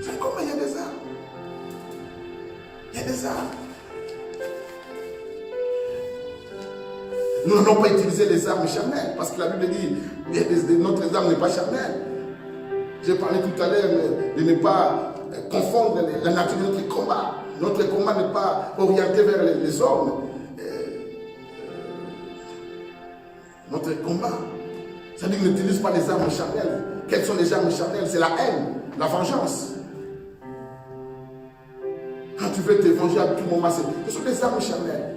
C'est comment il y a des armes. Il y a des armes. Nous n'allons pas utiliser les armes charnelles, parce que la Bible dit notre arme n'est pas charnelle. J'ai parlé tout à l'heure de ne pas confondre la nature de notre combat. Notre combat n'est pas orienté vers les hommes. Notre combat, c'est-à-dire qu'on n'utilise pas les armes charnelles. Quelles sont les armes charnelles? C'est la haine, la vengeance. Quand tu veux te venger à tout moment, ce sont des armes charnelles.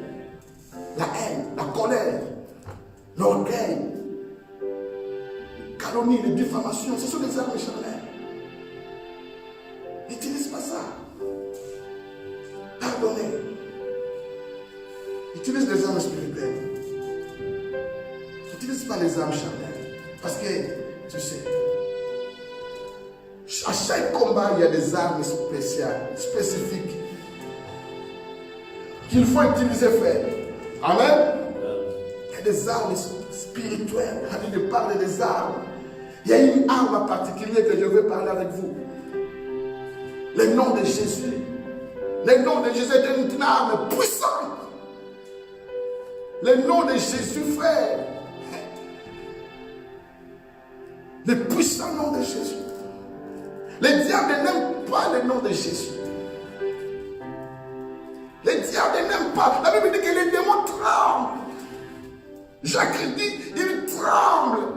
La haine, la colère, l'orgueil, les calomnies, les diffamations, ce sont des armes charnelles. N'utilise pas ça. Pardonnez. Utilise les armes spirituelles. N'utilise pas les armes charnelles. Parce que, tu sais, à chaque combat, il y a des armes spéciales, spécifiques, qu'il faut utiliser, frère. Amen. Il y a des armes spirituelles. Je parle des armes. Il y a une arme particulière que je veux parler avec vous. Le nom de Jésus. Le nom de Jésus est une arme puissante. Le nom de Jésus, frère. Le puissant nom de Jésus. Les diables n'aiment pas le nom de Jésus. Les diables n'aiment pas. La Bible dit que les démons tremblent. Jacques dit, ils tremblent.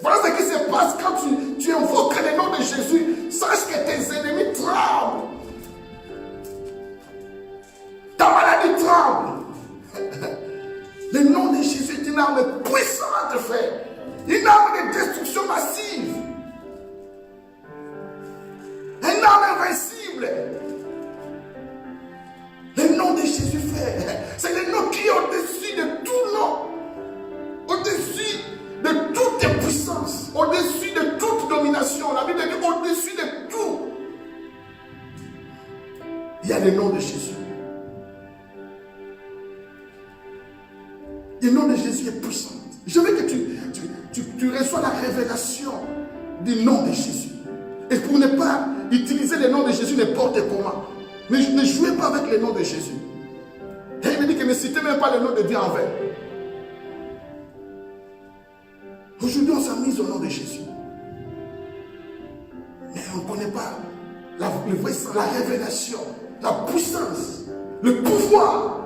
Voilà ce qui se passe quand tu invoques le nom de Jésus. Sache que tes ennemis tremblent. Ta maladie tremble. Le nom de Jésus est une arme puissante, frère. Une arme de destruction massive. Une arme invincible. Le nom de Jésus, frère, c'est le nom qui est au-dessus de tout nom. Au-dessus de toute puissance. Au-dessus de toute domination. La Bible dit au-dessus de tout. Il y a le nom de Jésus. Le nom de Jésus est puissant. Je veux que tu reçois la révélation du nom de Jésus. Et pour ne pas utiliser le nom de Jésus n'importe comment. Mais ne jouez pas avec le nom de Jésus. Et il me dit que ne citez même pas le nom de Dieu en vain. Aujourd'hui, on s'est mis au nom de Jésus. Mais on ne connaît pas la révélation, la puissance, le pouvoir,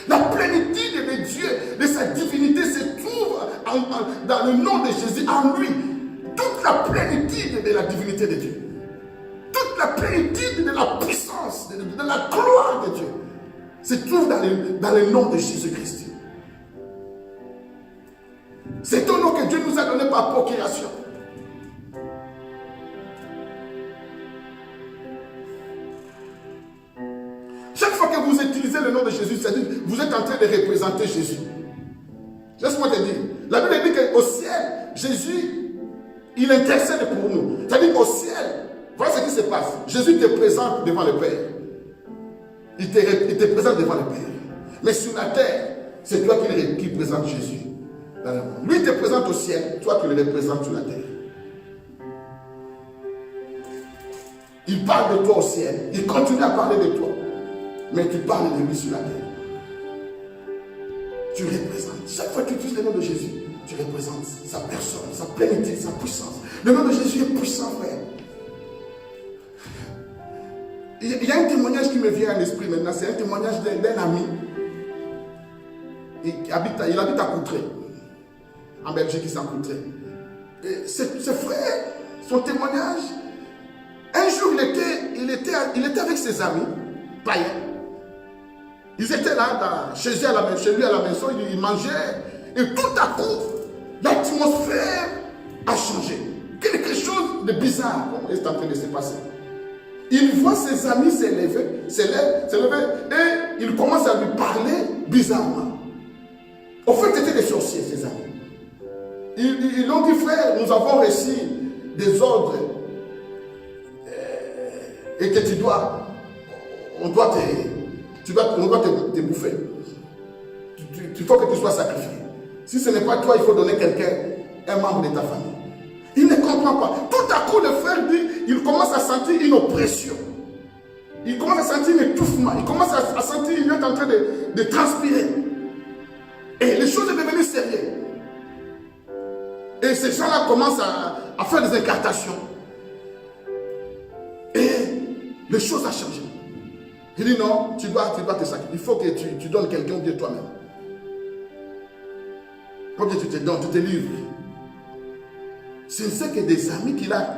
la plénitude de Dieu, de sa divinité se trouve dans le nom de Jésus, en lui. Toute la plénitude de la divinité de Dieu. Toute la plénitude de la puissance, de la gloire de Dieu se trouve dans le nom de Jésus-Christ. C'est un nom que Dieu nous a donné par procuration. Chaque fois que vous utilisez le nom de Jésus, c'est-à-dire vous êtes en train de représenter Jésus. Laisse-moi te dire, la Bible dit qu'au ciel, Jésus, il intercède pour nous. C'est-à-dire qu'au ciel, voilà ce qui se passe. Jésus te présente devant le Père. Il te présente devant le Père. Mais sur la terre, c'est toi qui présente Jésus. Dans le monde. Lui il te présente au ciel, toi tu le représentes sur la terre. Il parle de toi au ciel. Il continue à parler de toi. Mais tu parles de lui sur la terre. Tu représentes. Chaque fois que tu utilises le nom de Jésus, tu représentes sa personne, sa plénitude, sa puissance. Le nom de Jésus est puissant, frère. Il y a un témoignage qui me vient à l'esprit maintenant. C'est un témoignage d'un ami. Il habite à Courtrai. En Belgique, il s'est Courtrai. Ce frère, son témoignage, un jour il était avec ses amis païens. Ils étaient là, chez lui à la maison, ils mangeaient. Et tout à coup, l'atmosphère a changé. Quelque chose de bizarre est en train de se passer. Il voit ses amis s'élever, et il commence à lui parler bizarrement. Au fait, c'était des sorciers, ses amis. Ils ont dit, frère, nous avons reçu des ordres et que on doit te bouffer. Il faut que tu sois sacrifié. Si ce n'est pas toi, il faut donner quelqu'un, un membre de ta famille. Il ne comprend pas. Tout à coup, le frère dit, il commence à sentir une oppression. Il commence à sentir un étouffement. Il commence à sentir qu'il est en train de transpirer. Et les choses sont devenues sérieuses. Et ces gens-là commencent à faire des incantations. Et les choses ont changé. Il dit non, tu dois te sacrifier. Il faut que tu donnes quelqu'un de toi-même. Faut que tu te donnes, tu te livres. C'est que des amis qu'il a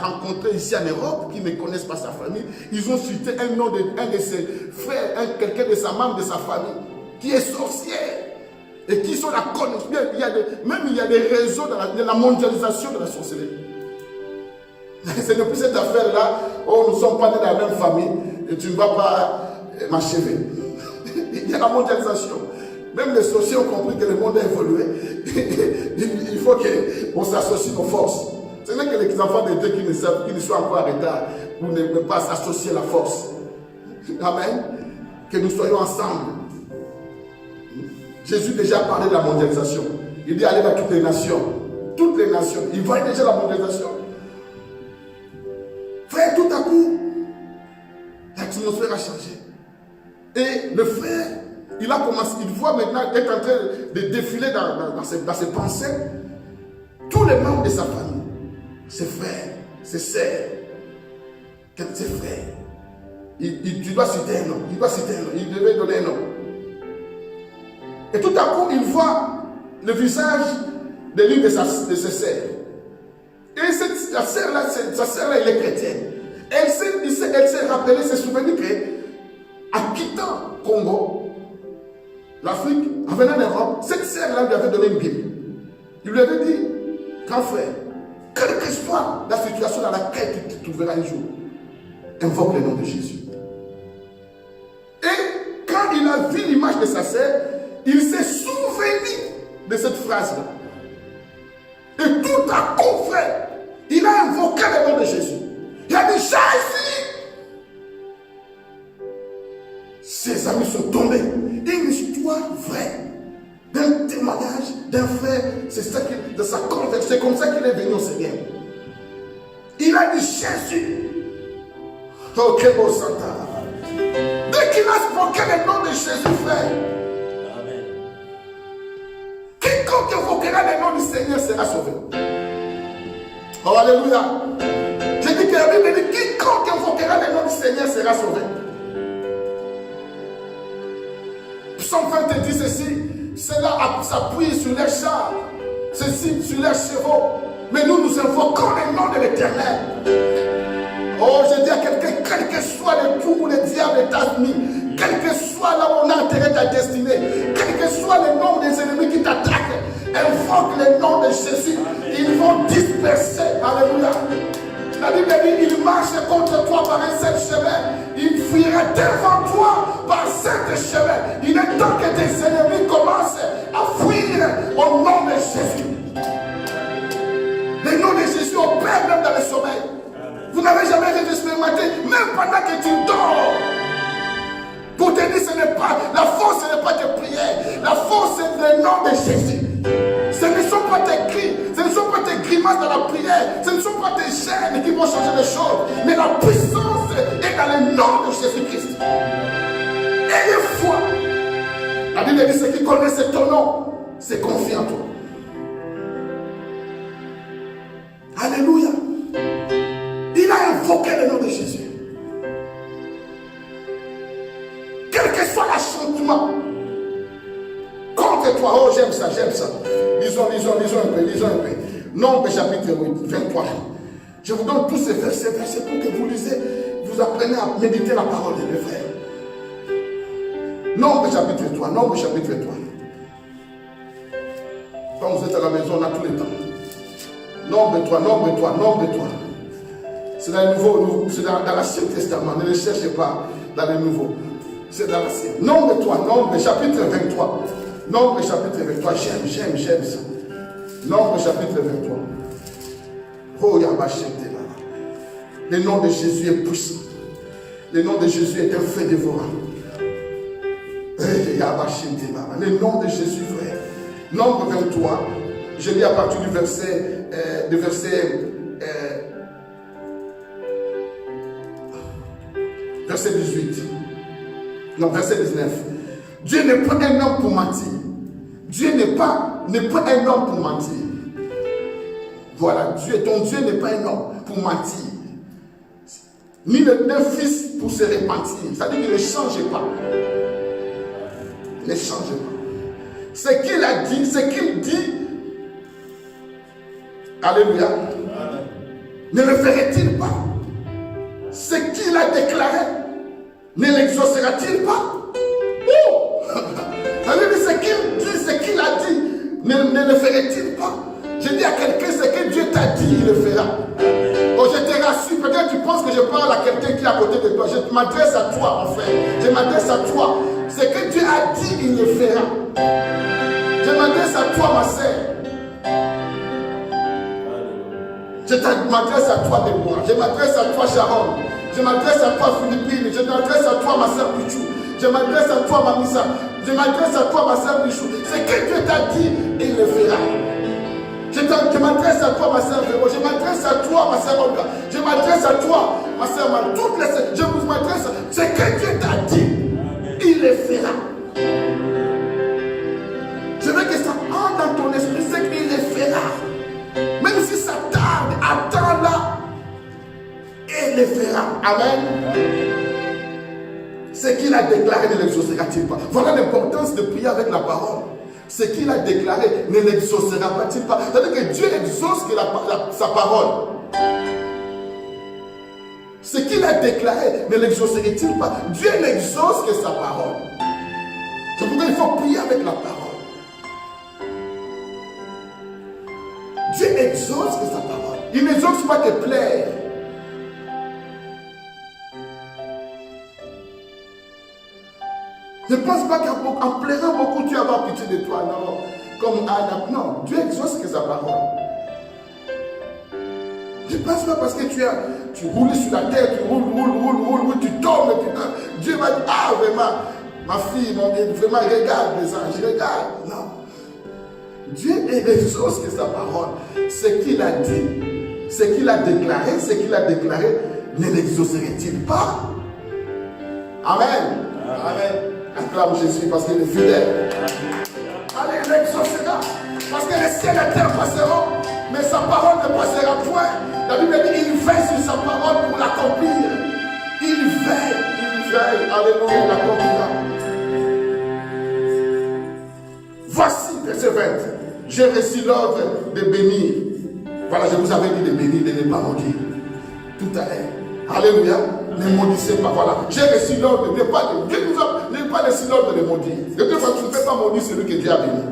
rencontrés ici en Europe, qui ne connaissent pas sa famille, ils ont cité un nom d'un de ses frères, quelqu'un de sa membre de sa famille, qui est sorcière, et qui sont la connaissance. Il y a des réseaux de la mondialisation de la sorcellerie. Ce n'est plus cette affaire-là, oh, nous ne sommes pas nés dans la même famille, et tu ne vas pas m'achever. Il y a la mondialisation. Même les sorciers ont compris que le monde a évolué. Il faut qu'on s'associe nos forces. Ce n'est que les enfants de Dieu qui ne sont encore en retard pour ne pas s'associer la force. Amen. Que nous soyons ensemble. Jésus déjà parlé de la mondialisation. Il dit allez vers toutes les nations. Toutes les nations. Il voit déjà la mondialisation. Frère, tout à coup, l'atmosphère a changé. Et le frère, il voit maintenant être en train de défiler dans ses pensées tous les membres de sa famille, ses frères, ses sœurs, ses frères. Tu dois citer un nom, il devait donner un nom. Et tout à coup, il voit le visage de l'une de ses sœurs. Et sa sœur-là, elle est chrétienne. Elle s'est rappelée, s'est souvenue qu'en quittant Congo, l'Afrique, en venant en Europe, cette sœur-là lui avait donné une Bible. Il lui avait dit, grand frère, quelle que soit la situation dans laquelle tu te trouveras un jour, invoque le nom de Jésus. Et quand il a vu l'image de sa sœur, il s'est souvenu de cette phrase-là. Et tout à coup, frère, il a invoqué le nom de Jésus. Il a dit, Jésus! Ses amis sont tombés. Une histoire vraie, d'un témoignage d'un frère, de sa conversion. C'est comme ça qu'il est venu au Seigneur. Il a dit Jésus. Oh, quel beau Santa. Dès qu'il a spoké le nom de Jésus, frère, amen. Quiconque invoquera le nom du Seigneur sera sauvé. Oh, alléluia. J'ai dit que la Bible dit quiconque invoquera le nom du Seigneur sera sauvé. Psaume 20 te dit ceci, cela s'appuie sur les chars, ceci sur les chevaux, mais nous invoquons le nom de l'Éternel. Oh, je dis à quelqu'un, quel que soit le trou où le diable t'a mis, quel que soit là où on a enterré ta destinée, quel que soit le nom des ennemis qui t'attaquent, invoque le nom de Jésus, ils vont disperser. Alléluia. La Bible dit, il marche contre toi par un seul chemin. Il fuira devant toi par sept chemins. Il est temps que tes ennemis commencent à fuir au nom de Jésus. Le nom de Jésus opère même dans le sommeil. Vous n'avez jamais réfléchi le matin, même pendant que tu dors. Pour te dire, ce n'est pas, la force ce n'est pas tes prières. La force c'est le nom de Jésus. Ce ne sont pas tes cris, ce ne sont pas tes grimaces dans la prière, ce ne sont pas tes chaînes, miracles qui vont changer les choses. Mais la puissance est dans le nom de Jésus-Christ. Ayez foi. La Bible dit, ceux qui connaissent ton nom, c'est confiant en toi. Alléluia. Il a invoqué le nom de Jésus. Quel que soit l'affrontement contre toi, oh j'aime ça. Lisons un peu. Nombre chapitre 23. Je vous donne tous ces versets pour que vous lisez, vous apprenez à méditer la parole de mes frères. Nombre chapitre 3. Quand vous êtes à la maison, on a tout le temps. Nombre 3. C'est dans le nouveau, c'est dans l'Ancien Testament. Ne le cherchez pas dans le nouveau. C'est dans l'Ancien. Nombre 3, Nombre chapitre 23. Nombre chapitre 23. J'aime ça. Nombre chapitre 23. Oh, Yabachete là. Le nom de Jésus est puissant. Le nom de Jésus est un feu dévorant. Le nom de Jésus, frère. Nombre 23. Je lis à partir du verset 18. Non, verset 19. Dieu n'est pas un homme pour mentir. Dieu n'est pas un homme pour mentir. Voilà, ton Dieu n'est pas un homme pour mentir. Ni un fils pour se repentir. C'est-à-dire qu'il ne change pas. Il ne change pas. Ce qu'il a dit, ce qu'il dit, alléluia, ne le ferait-il pas? Ce qu'il a déclaré, ne l'exaucera-t-il pas? Oh! Ce qu'il dit, ce qu'il a dit, ne le ferait-il pas? Je dis à quelqu'un, ce que Dieu t'a dit, il le fera. Oh, je te rassure, peut-être tu penses que je parle à quelqu'un qui est à côté de toi. Je m'adresse à toi, mon frère. Je m'adresse à toi. Ce que Dieu a dit, il le fera. Je m'adresse à toi, ma sœur. Je m'adresse à toi, Déborah. Je m'adresse à toi, Sharon. Je m'adresse à toi, Philippine. Je m'adresse à toi, ma sœur Pichou. Je m'adresse à toi, Mamisa. Je m'adresse à toi, ma sœur Pichou. Ce que Dieu t'a dit, il le fera. Je m'adresse à toi, ma sœur Véro. Je m'adresse à toi, ma sœur Olga. Je m'adresse à toi, ma sœur Mal. Toutes les sœurs, je vous m'adresse. Ce que Dieu t'a dit, il le fera. Je veux que ça entre dans ton esprit, ce qu'il le fera. Même si ça tarde, attends-la. Il le fera. Amen. Ce qu'il a déclaré ne l'exaucera-t-il pas? Voilà l'importance de prier avec la parole. Ce qu'il a déclaré ne l'exaucera-t-il pas? C'est-à-dire que Dieu exauce sa parole. Ce qu'il a déclaré ne l'exaucerait-il pas? Dieu n'exauce que sa parole. C'est pourquoi il faut prier avec la parole. Dieu exauce que sa parole. Il n'exauce pas te plaire. Ne pense pas qu'en plairant beaucoup, tu vas avoir pitié de toi. Non, comme Anna. Non, Dieu exauce que sa parole. Ne pense pas parce que tu roules sur la terre, tu roules, tu tombes. Dieu va dire, ah vraiment, ma fille, mon Dieu, vraiment, regarde les anges, regarde. Non. Dieu exauce que sa parole. Ce qu'il a dit, ce qu'il a déclaré, ne l'exaucerait-il pas? Amen. Amen. Acclame Jésus parce qu'il est fidèle. Allez, il l'exaucera. Parce que les ciels et la terre passeront, mais sa parole ne passera point. La Bible dit, il veille sur sa parole pour l'accomplir. Il veille. Alléluia, il l'accomplira. Voici, verset 20. J'ai reçu l'ordre de bénir. Voilà, je vous avais dit de bénir, de ne pas maudire. Tout à l'heure. Alléluia. Ne maudissez pas. Voilà. J'ai reçu l'ordre de ne pas reçu l'ordre de maudire. De toute façon, tu ne peux pas maudire celui que Dieu a béni.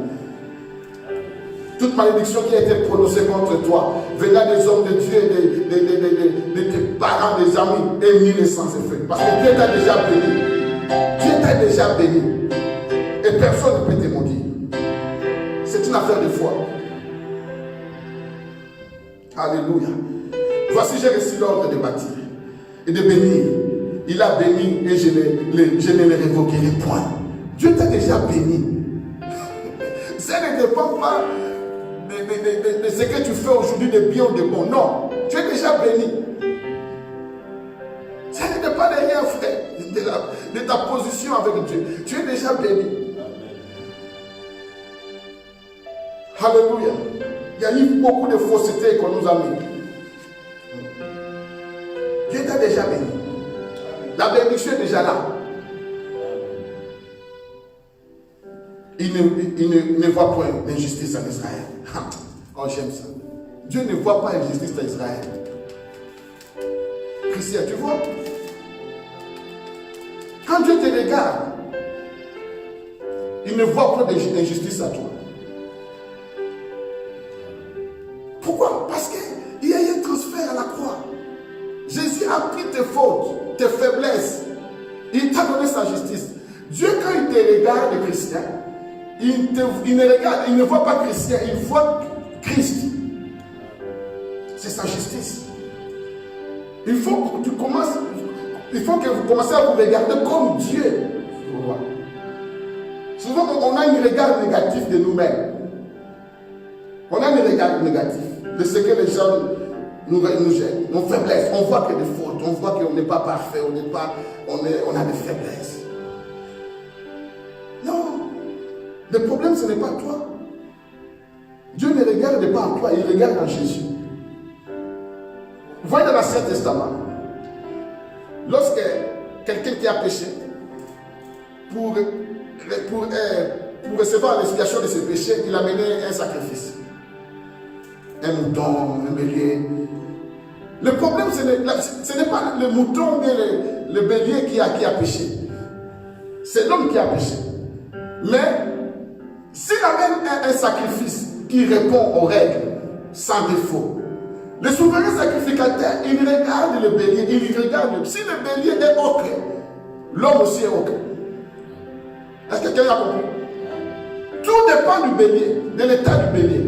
Toute malédiction qui a été prononcée contre toi, venant des hommes de Dieu, de tes parents, des amis, est nulle sans effet. Parce que Dieu t'a déjà béni. Dieu t'a déjà béni. Et personne ne peut te maudire. C'est une affaire de foi. Alléluia. Voici, j'ai reçu l'ordre de bâtir et de bénir. Il a béni et je ne le révoquerai point. Dieu t'a déjà béni. Ça ne dépend pas de ce que tu fais aujourd'hui de bien ou de bon. Non. Tu es déjà béni. Ça ne dépend de rien, frère, de ta position avec Dieu. Tu es déjà béni. Alléluia. Il y a eu beaucoup de fausseté qu'on nous a mis. Dieu t'a déjà béni. La bénédiction est déjà là. Il ne voit point l'injustice en Israël. Oh, j'aime ça. Dieu ne voit pas l'injustice en Israël. Christian, tu vois? Quand Dieu te regarde, il ne voit pas d'injustice à toi. Pourquoi? Parce qu'il y a eu un transfert à la croix. Jésus a pris tes fautes, tes faiblesses. Il t'a donné sa justice. Dieu, quand il te regarde, Christian, il ne voit pas Christian, il voit Christ. C'est sa justice. Il faut que vous commencez à vous regarder comme Dieu. Souvent, on a un regard négatif de nous-mêmes. On a un regard négatif de ce que les gens nous jettent, nos faiblesses. On voit que des fautes, on voit qu'on n'est pas parfait, on a des faiblesses. Non, le problème, ce n'est pas toi. Dieu ne regarde pas en toi, il regarde en Jésus. Vous voyez dans l'Ancien Testament, lorsque quelqu'un qui a péché, pour recevoir l'expiation de ses péchés, il a mené un sacrifice. Un mouton, un bélier. Le problème, ce n'est pas le mouton, mais le bélier qui a péché. C'est l'homme qui a péché. Mais, s'il amène un sacrifice qui répond aux règles, sans défaut, le souverain sacrificateur, il regarde le bélier, il regarde. Si le bélier est ocre, l'homme aussi est ocre. Est-ce que quelqu'un a compris? Tout dépend du bélier, de l'état du bélier.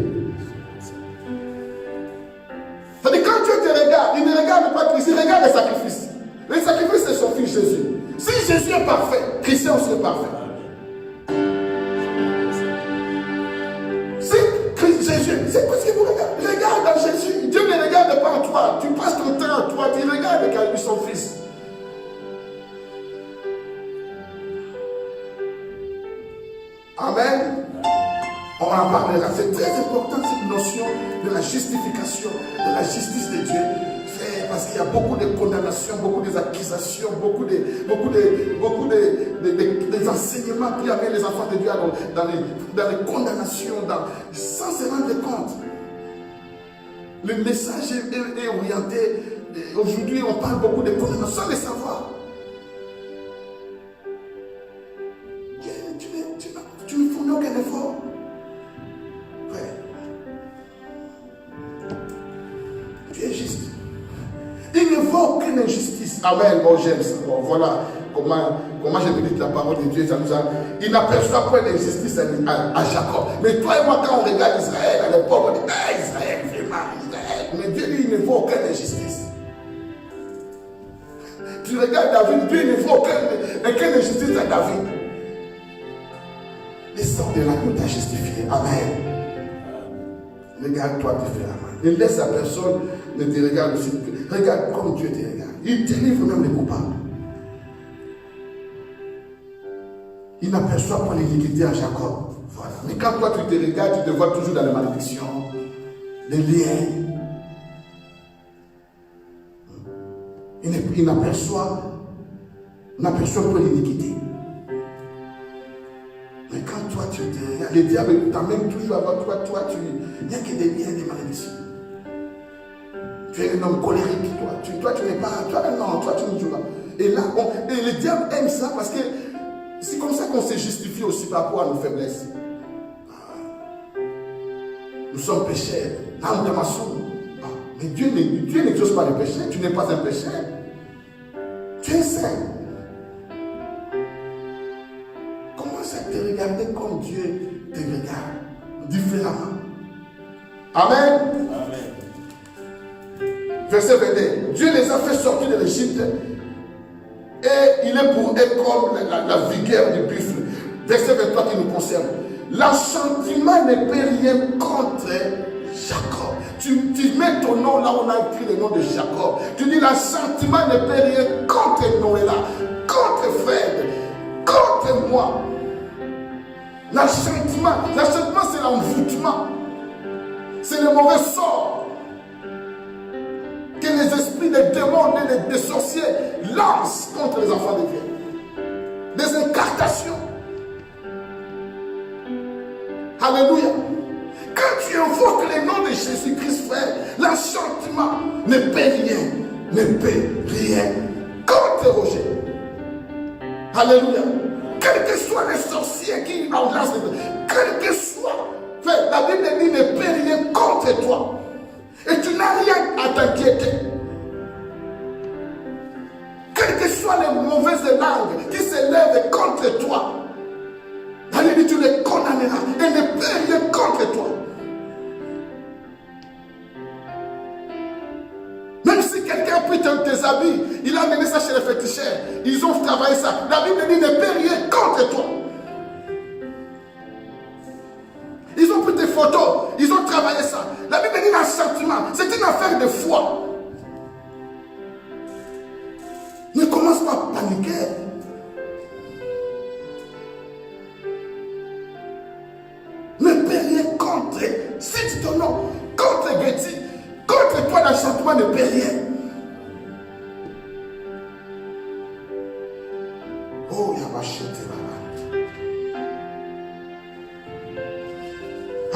C'est-à-dire, quand Dieu te regarde, il ne regarde pas Christ, il regarde les sacrifices. Les sacrifices, c'est son fils Jésus. Si Jésus est parfait, Christ aussi est parfait. Jésus, c'est parce que vous regardez. Regarde en Jésus. Dieu ne regarde pas en toi. Tu passes ton temps en toi. Tu regardes quand il son fils. Amen. On en parlera. C'est très important cette notion de la justification, de la justice de Dieu. Parce qu'il y a beaucoup de condamnations, beaucoup d'accusations, beaucoup des enseignements qui amènent les enfants de Dieu dans les condamnations, sans se rendre compte. Le message est orienté. Aujourd'hui, on parle beaucoup de condamnations sans le savoir. Tu ne fournis aucun effort. Ouais. Tu es juste. Il ne voit aucune injustice. Amen. Bon, j'aime ça. Bon, voilà comment je médite la parole de Dieu. Il n'aperçoit pas l'injustice à Jacob. Mais toi et moi, quand on regarde Israël, à l'époque, on dit Israël, vraiment, Israël. Mais Dieu, lui, il ne voit aucune injustice. Tu regardes David, Dieu ne voit aucune injustice à David. Le sang de l'agneau t'a justifié. Amen. Regarde-toi différemment. Ne laisse la personne ne te regarde aussi. Regarde comme Dieu te regarde. Il délivre même les coupables. Il n'aperçoit pas l'iniquité à Jacob. Voilà. Mais quand toi tu te regardes, tu te vois toujours dans les malédictions, les liens. Il n'aperçoit pas l'iniquité. Mais quand toi tu te regardes, le diable t'amène toujours avant toi, il n'y a que des liens, des malédictions. Tu es un homme colérique, toi tu n'es pas, toi tu ne joues pas. Et là, et le diable aime ça parce que c'est comme ça qu'on se justifie aussi par rapport à nos faiblesses. Nous sommes pécheurs, l'âme de ma soul. Mais Dieu n'exauce pas le péché, tu n'es pas un pécheur. Tu es saint. Commence à te regarder comme Dieu te regarde, différemment. Amen. Amen. Verset 22. Dieu les a fait sortir de l'Égypte et il est pour eux comme la vigueur du buffle. Verset 23 qui nous concerne. L'assentiment ne peut rien contre Jacob. Tu mets ton nom là où on a écrit le nom de Jacob. Tu dis l'assentiment ne peut rien contre Noëlla, contre Fred, contre moi. L'assentiment c'est l'envoûtement. C'est le mauvais sort que les esprits des démons et des sorciers lancent contre les enfants de Dieu. Des incartations. Alléluia. Quand tu invoques le nom de Jésus-Christ, frère, l'enchantement ne peut rien contre Roger. Alléluia. Quels que soient les sorciers qui enlacent, quel que soit, frère, la Bible dit ne peut rien contre toi. Et tu n'as rien à t'inquiéter. Quelles que soient les mauvaises langues qui s'élèvent contre toi, la Bible dit tu les condamneras et ne peut rien contre toi. Même si quelqu'un a pris tes habits, il a amené ça chez les féticheurs, ils ont travaillé ça. La Bible dit ne peut rien contre toi. Ils ont pris tes photos, ils ont travaillé ça. La Bible dit l'assentiment, c'est une affaire de foi. Ne commence pas à paniquer. Ne peut rien contre. Cite ton nom. Contre Getty. Contre toi, l'assentiment ne peut rien. Oh, il y a ma chute là-bas.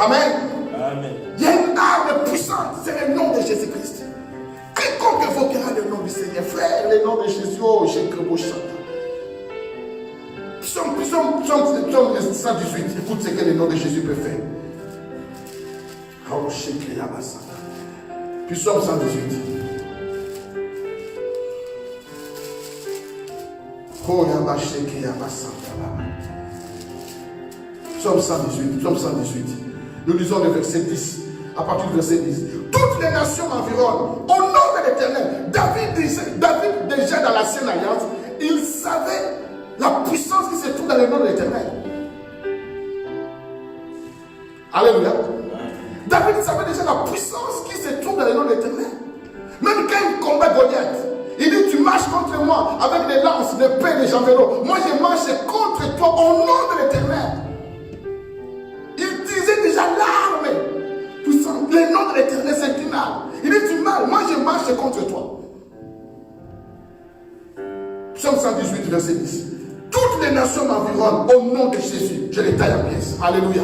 Amen. Amen. Il y a une arme puissante, c'est le nom de Jésus-Christ. Quiconque évoquera le nom du Seigneur, frère, le nom de Jésus, oh, j'ai que beau chanter. Psaume 118, écoute ce que le nom de Jésus peut faire. Oh, j'ai que la bassa. Psaume 118. Oh, la bassa, que la bassa. Psaume 118. Nous lisons le verset 10. À partir du verset 10. Toutes les nations m'environnent. Au nom de l'Éternel. David, déjà dans l'ancienne alliance, il savait la puissance qui se trouve dans le nom de l'Éternel. Alléluia. David savait déjà la puissance qui se trouve dans le nom de l'Éternel. Même quand il combat Goliath, il dit tu marches contre moi avec des lances, des épées, des javelots. Moi je marche contre toi au nom de l'Éternel. Il disait déjà l'arme puissante. Le nom de l'Éternel, c'est une arme. Il dit tu marches, moi je marche contre toi. Psaume 118, verset 10. Toutes les nations m'environnent au nom de Jésus. Je les taille en pièces. Alléluia.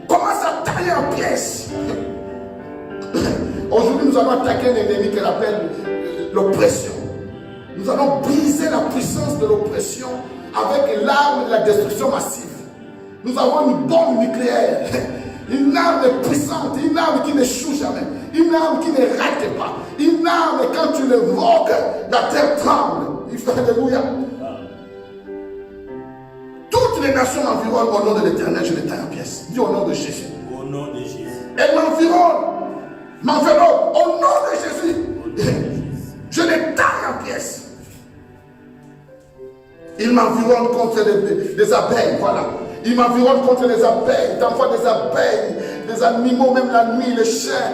Commence à tailler en pièces. Aujourd'hui, nous allons attaquer un ennemi qu'elle appelle l'oppression. Nous allons briser la puissance de l'oppression avec l'arme de la destruction massive. Nous avons une bombe nucléaire, une arme puissante, une arme qui n'échoue jamais, une arme qui ne rate pas, une arme quand tu l'évoques, la terre tremble. Alléluia. Toutes les nations m'environnent au nom de l'Éternel, je les taille en pièces. Dis au nom de Jésus. Au nom de Jésus. Elles m'environnent au nom de Jésus. Je les taille en pièces. Ils m'environnent contre les abeilles, voilà. Ils m'environnent contre les abeilles. Tu envoies des abeilles, des animaux, même la nuit, les chiens.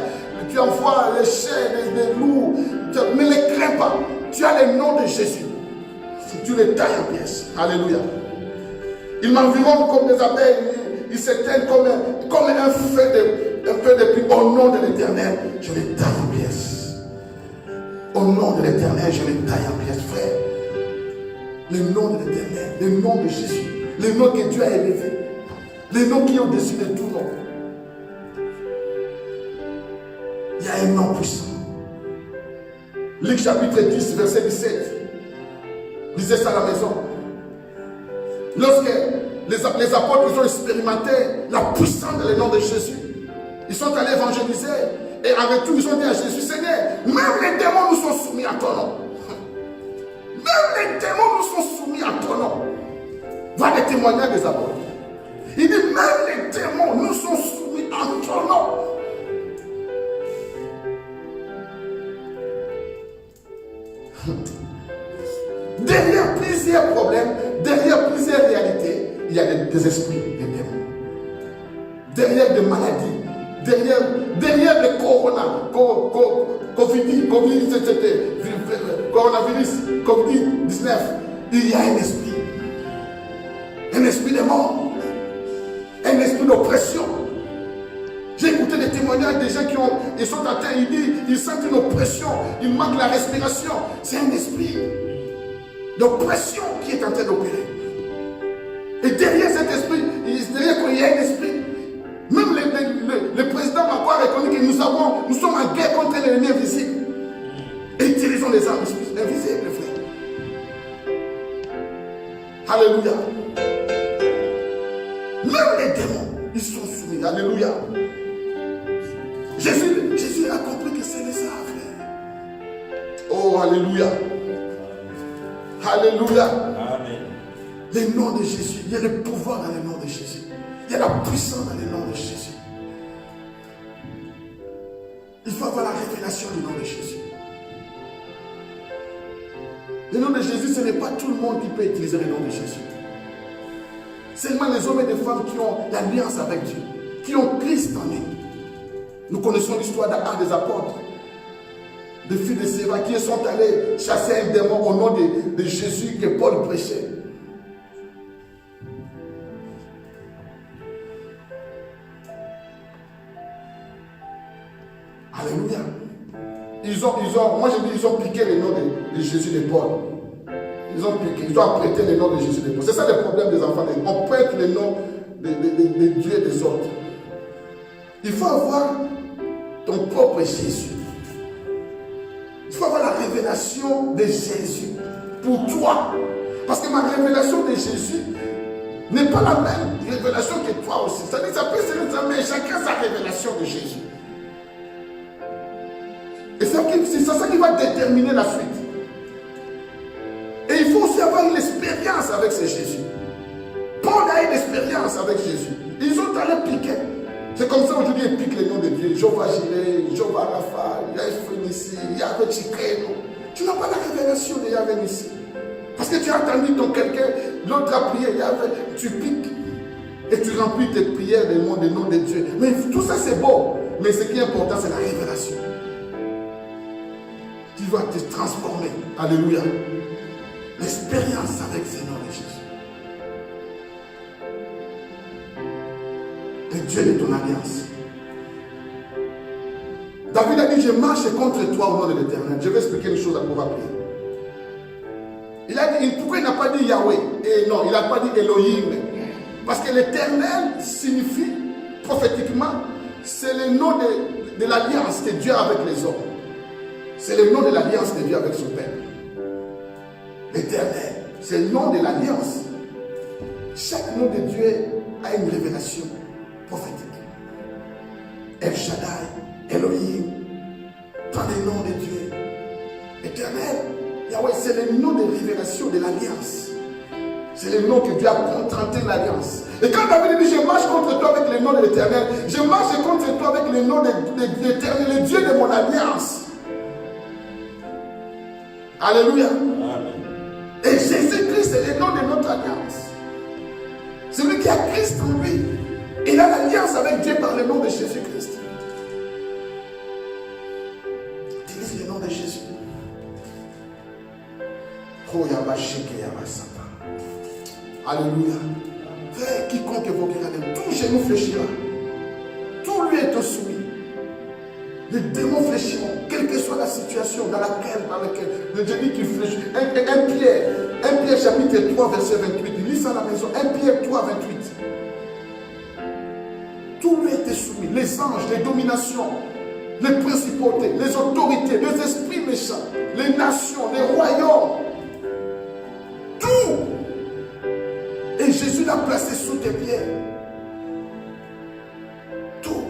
Tu envoies les chiens, les loups. Ne les crains pas. Tu as le nom de Jésus. Tu les tailles en pièces. Alléluia. Ils m'environnent comme des abeilles. Ils s'éteignent comme un feu de pluie. Au nom de l'Éternel, je les taille en pièces. Au nom de l'Éternel, je les taille en pièces, frère. Le nom de l'Éternel, le nom de Jésus. Le nom que Dieu a élevé. Le nom qui est au-dessus de tout nom. Il y a un nom puissant. Luc chapitre 10, verset 17. Lisez ça à la maison. Lorsque les apôtres ils ont expérimenté la puissance de le nom de Jésus, ils sont allés évangéliser et avec tout ils ont dit à Jésus, Seigneur, même les démons nous sont soumis à ton nom. Même les démons nous sont soumis à ton nom. Voilà les témoignages des apôtres. Il dit, même les démons nous sont soumis à ton nom. Derrière plusieurs problèmes, derrière plusieurs réalités, il y a des esprits, des démons. Derrière des maladies, derrière le coronavirus, Covid-19, il y a un esprit de mort, un esprit d'oppression. J'ai écouté des témoignages des gens ils sont atteints, ils sentent une oppression, ils manquent la respiration. C'est un esprit d'oppression qui est en train d'opérer. Et derrière cet esprit, derrière qu'il y a un esprit, même le président Macron a reconnu que nous sommes en guerre contre l'ennemi invisible. Et utilisons les armes invisibles, frère. Alléluia. Même les démons, ils sont soumis. Alléluia. Jésus a compris que c'est les armes, frère. Oh, alléluia. Alléluia. Amen. Le nom de Jésus, il y a le pouvoir dans le nom de Jésus. Il y a la puissance dans le nom de Jésus. Il faut avoir la révélation du nom de Jésus. Le nom de Jésus, ce n'est pas tout le monde qui peut utiliser le nom de Jésus. Seulement les hommes et les femmes qui ont l'alliance avec Dieu, qui ont Christ en eux. Nous connaissons l'histoire d'un des apôtres, des filles de Séva, qui sont allés chasser un démon au nom de Jésus que Paul prêchait. Alléluia. Moi je dis, ils ont piqué le nom de Jésus de Paul. Ils ont apprêté le nom de Jésus de Paul. C'est ça le problème des enfants. On prête le nom de Dieu et des autres. Il faut avoir ton propre Jésus. Il faut avoir la révélation de Jésus pour toi. Parce que ma révélation de Jésus n'est pas la même révélation que toi aussi. Ça peut se dire, mais chacun sa révélation de Jésus. Et c'est ça qui va déterminer la suite. Et il faut aussi avoir une expérience avec ce Jésus. Paul a une expérience avec Jésus. Ils ont allé piquer. C'est comme ça aujourd'hui, ils piquent le nom de Dieu. Jéhovah Jireh, Jéhovah Rapha, Yahvé Nissi, Yahvé Tchikeno. Tu n'as pas la révélation de Yahvé Nissi. Parce que tu as entendu ton quelqu'un, l'autre a prié, Yahvé, tu piques. Et tu remplis tes prières du nom de Dieu. Mais tout ça c'est beau. Mais ce qui est important, c'est la révélation. Tu vas te transformer. Alléluia. L'expérience avec ce nom de Jésus. Le Dieu de ton alliance. David a dit, je marche contre toi au nom de l'Éternel. Je vais expliquer une chose à pouvoir prier. Il a dit, pourquoi il n'a pas dit Yahweh? Et non, il n'a pas dit Elohim. Parce que l'Éternel signifie, prophétiquement, c'est le nom de l'alliance que Dieu a avec les hommes. C'est le nom de l'alliance de Dieu avec son Père. L'Éternel, c'est le nom de l'alliance. Chaque nom de Dieu a une révélation prophétique. El Shaddai, Elohim, dans le nom de Dieu. Éternel, Yahweh, c'est le nom de révélation de l'alliance. C'est le nom que Dieu a contracté l'alliance. Et quand David dit, je marche contre toi avec le nom de l'Éternel, je marche contre toi avec le nom de l'Éternel, le Dieu de mon alliance. Alléluia. Amen. Et Jésus-Christ, c'est le nom de notre alliance. Celui qui a Christ en lui, il a l'alliance avec Dieu par le nom de Jésus-Christ. Utilise le nom de Jésus. Alléluia. Frère, quiconque évoquera tout genou fléchira. Tout lui est soumis. Les démons fléchiront, quelle que soit la situation dans laquelle le Dieu dit qu'il fléchit. 1 Pierre chapitre 3 verset 28. Il lit ça à la maison. 1 Pierre 3 28. Tout lui était soumis. Les anges, les dominations, les principautés, les autorités, les esprits méchants, les nations, les royaumes. Tout. Et Jésus l'a placé sous tes pieds. Tout.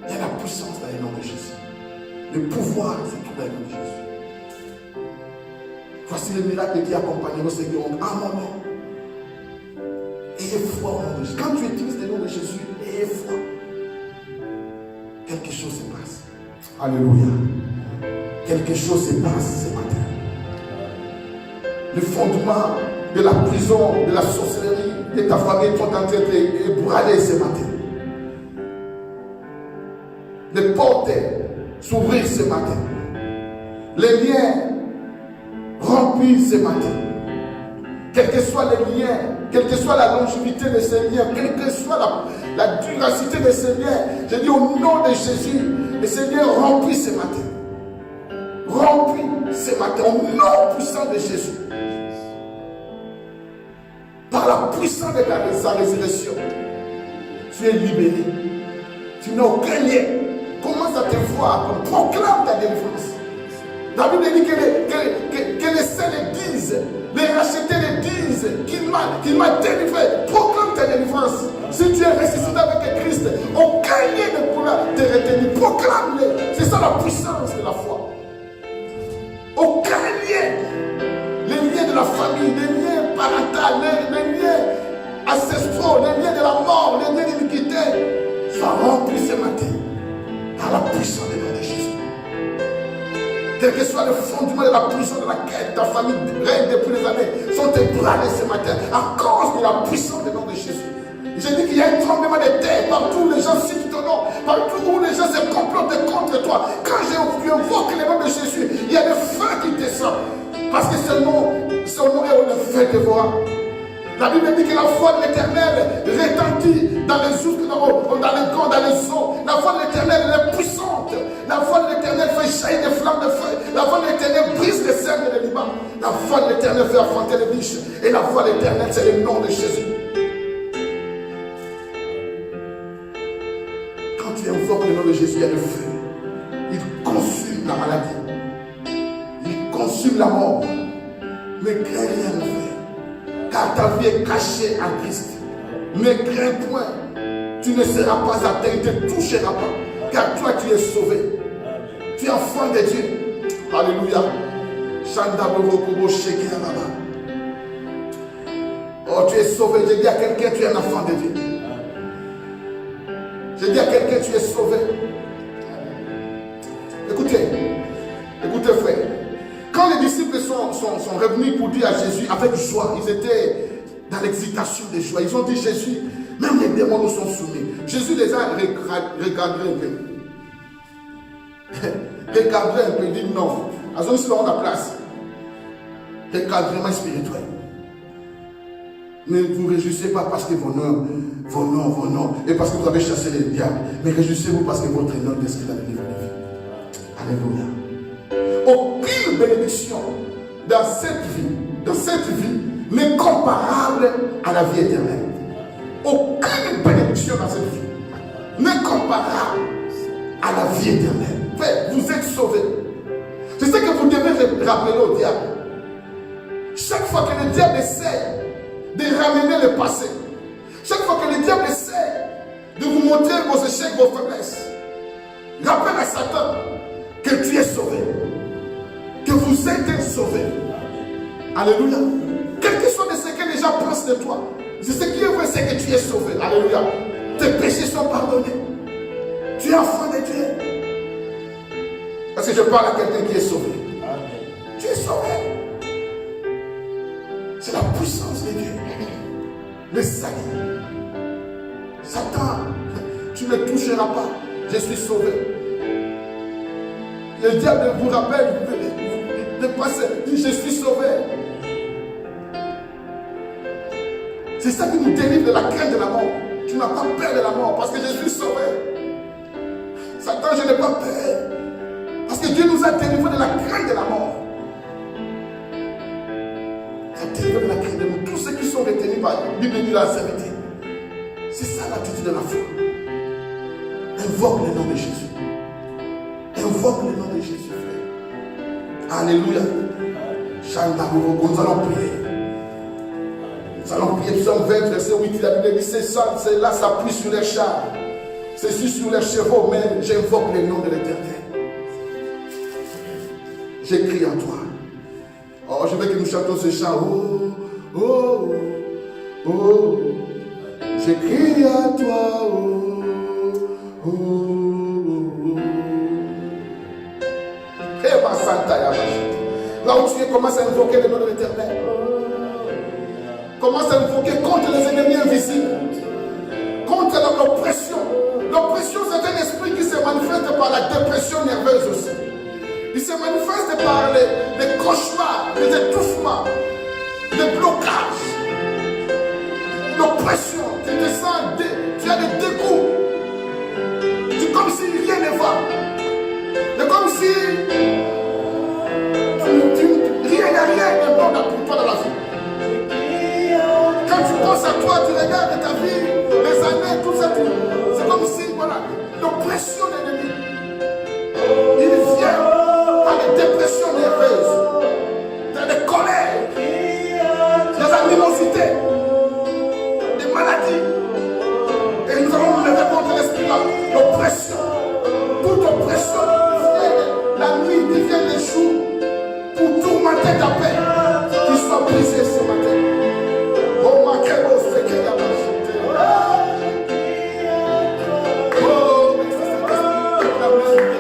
Il y a la puissance dans le nom de Jésus. Le pouvoir, c'est tout dans le nom de Jésus. Voici le miracle qui accompagnera ceux qui ont en mon nom. Ayez foi au nom de Jésus. Quand tu utilises le nom de Jésus, ayez foi. Quelque chose se passe. Alléluia. Quelque chose se passe ce matin. Le fondement de la prison, de la sorcellerie, de ta famille sont en train de brûler ce matin. les portes s'ouvrir ce matin. Les liens remplis ce matin. Quels que soient les liens, quelle que soit la longévité de ces liens, quelle que soit la duracité de ces liens, je dis au nom de Jésus, et ces liens remplis ce matin. Remplis ce matin, au nom puissant de Jésus. Par la puissance de sa résurrection, tu es libéré. Tu n'as aucun lien. Commence à te voir, proclame ta délivrance. La Bible dit que les saints le disent, les rachetés le disent, qu'il m'a délivré. Proclame ta délivrance. Si tu es ressuscité avec Christ, aucun lien ne pourra te retenir. Proclame-le. C'est ça la puissance de la foi. Aucun lien. Les liens de la famille, les liens parentaux, les liens ancestraux, les liens de la mort, les liens de l'iniquité, soient remplis ce matin par la puissance du nom de Jésus. Quel que soit le fondement de la puissance de laquelle ta famille règne depuis des années, sont ébranlés ce matin à cause de la puissance du nom de Jésus. Je dis qu'il y a un tremblement de terre partout où les gens citent ton nom, partout où les gens se complotent contre toi. Quand j'invoque le nom de Jésus, il y a le feu qui descend. Parce que son nom est le feu dévorant. La Bible dit que la foi de l'Éternel retentit dans les jours, dans les camps, dans les eaux. La foi de l'Éternel est puissante. La foi de l'Éternel fait jaillir des flammes de feu. La foi de l'Éternel brise les cercles de l'Iban. La foi de l'Éternel fait affronter les biches. Et la foi de l'Éternel, c'est le nom de Jésus. Quand tu invoques le nom de Jésus, il y a le feu. Il consume la maladie. Il consume la mort. Ne crains rien, mon frère. Car ta vie est cachée en Christ. Ne crains point. Tu ne seras pas atteint, tu ne toucheras pas. Car toi, tu es sauvé. Tu es enfant de Dieu. Alléluia. Oh, tu es sauvé. Je dis à quelqu'un, tu es un enfant de Dieu. Je dis à quelqu'un, tu es sauvé. Écoutez, frère. Quand les disciples sont revenus pour dire à Jésus avec joie, ils étaient dans l'excitation de joie. Ils ont dit, Jésus, même les démons nous sont soumis. Jésus les a regardés un peu. Regardez un peu, il dit non. Ils sont à la place. Recadrement spirituel. Ne vous réjouissez pas parce que vos noms, et parce que vous avez chassé les diables. Mais réjouissez-vous parce que votre nom est inscrit dans le livre de vie. Alléluia. Aucune bénédiction dans cette vie n'est comparable à la vie éternelle. Aucune bénédiction dans cette vie n'est comparable à la vie éternelle. Vous êtes sauvés. C'est ce que vous devez rappeler au diable. Chaque fois que le diable essaie de ramener le passé, chaque fois que le diable essaie de vous montrer vos échecs, vos faiblesses, rappelle à Satan que tu es sauvé. Que vous êtes sauvé. Alléluia. Quel que soit ce que les gens pensent de toi, c'est ce qui est vrai, c'est que tu es sauvé. Alléluia. Tes péchés sont pardonnés. Tu es enfant de Dieu. Parce que je parle à quelqu'un qui est sauvé. Amen. Tu es sauvé. C'est la puissance de Dieu. Le salut. Satan, tu ne toucheras pas. Je suis sauvé. Le diable vous rappelle de passer, dit je suis sauvé. C'est ça qui nous délivre de la crainte de la mort. Tu n'as pas peur de la mort parce que je suis sauvé. Satan, je n'ai pas peur. Parce que Dieu nous a délivrés de la crainte de la mort. Il a délivré de la crainte de nous. Tous ceux qui sont retenus par la Bible dit la vérité. C'est ça l'attitude de la foi. Invoque le nom de Jésus. Invoque le nom de Jésus, frère. Alléluia. Nous allons prier. Nous allons prier. Psaume 20, verset 8. La Bible dit c'est là, ça plie sur les chars. C'est sur les chevaux, mais j'invoque le nom de l'Éternel. J'écris à toi. Oh, je veux que nous chantons ce chant. Oh, oh, oh, oh. J'écris à toi. Oh, oh, oh. Là où tu es, commence à invoquer le nom de l'Éternel. Commence à invoquer contre les ennemis invisibles. Contre l'oppression. L'oppression, c'est un esprit qui se se manifeste par la dépression nerveuse aussi. Il se manifeste par les cauchemars, les étouffements, les blocages, l'oppression. Tu te sens, tu as des dégoûts. C'est comme si rien ne va. C'est comme si rien n'a rien de bon pour toi dans la vie. Quand tu penses à toi, tu regardes ta vie, les années, tout ça, c'est comme si, voilà, l'oppression de l'ennemi. Il vient par des dépressions nerveuses, des colères, des animosités, des maladies. Et nous allons nous lever contre l'esprit, l'oppression. Toute oppression vient la nuit, qui vient les jours, pour tourmenter ta paix, qui soit brisée ce matin. Oh, ma kébo, c'est qu'il y a ma chute. Oh, mais c'est la musique.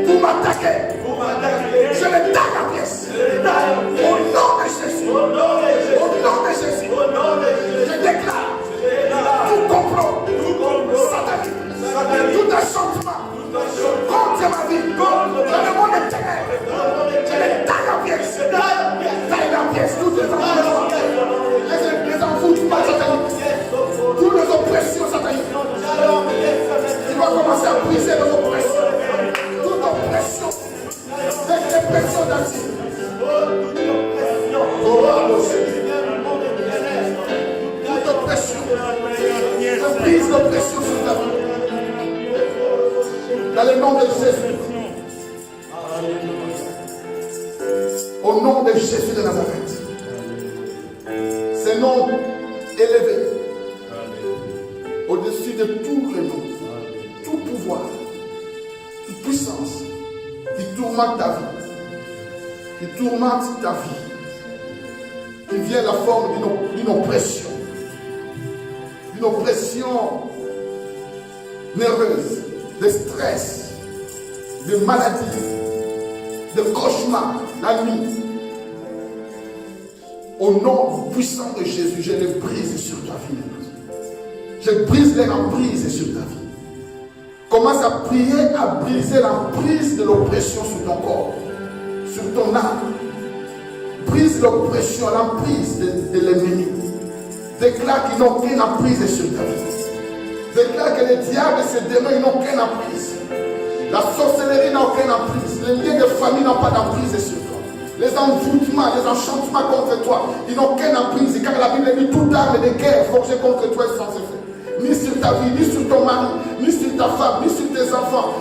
Pour m'attaquer, je les taille à pièces. Au brise l'oppression sur ta vie. Dans le nom de Jésus. Au nom de Jésus de Nazareth. Ce nom élevé. Au-dessus de tout le nom. Tout pouvoir. Toute puissance. Qui tourmente ta vie. Qui tourmente ta vie. Qui vient la forme d'une oppression. D'une oppression nerveuse. De stress. De maladie. De cauchemar. La nuit. Au nom puissant de Jésus, je les brise sur ta vie. Je brise les emprises sur ta vie. Commence à prier à briser l'emprise de l'oppression sur ton corps, sur ton âme. Brise l'oppression, l'emprise de l'ennemi. Déclare qu'ils n'ont aucune emprise sur ta vie. Déclare que les diables et ces démons n'ont aucune emprise. La sorcellerie n'a aucune emprise. Les liens de famille n'ont pas d'emprise sur toi. Les envoûtements, les enchantements contre toi, ils n'ont aucune emprise. Car la Bible dit toute arme de guerre forgée contre toi est sans effet. Ni sur ta vie, ni sur ton mari, ni sur ta femme, ni sur tes enfants,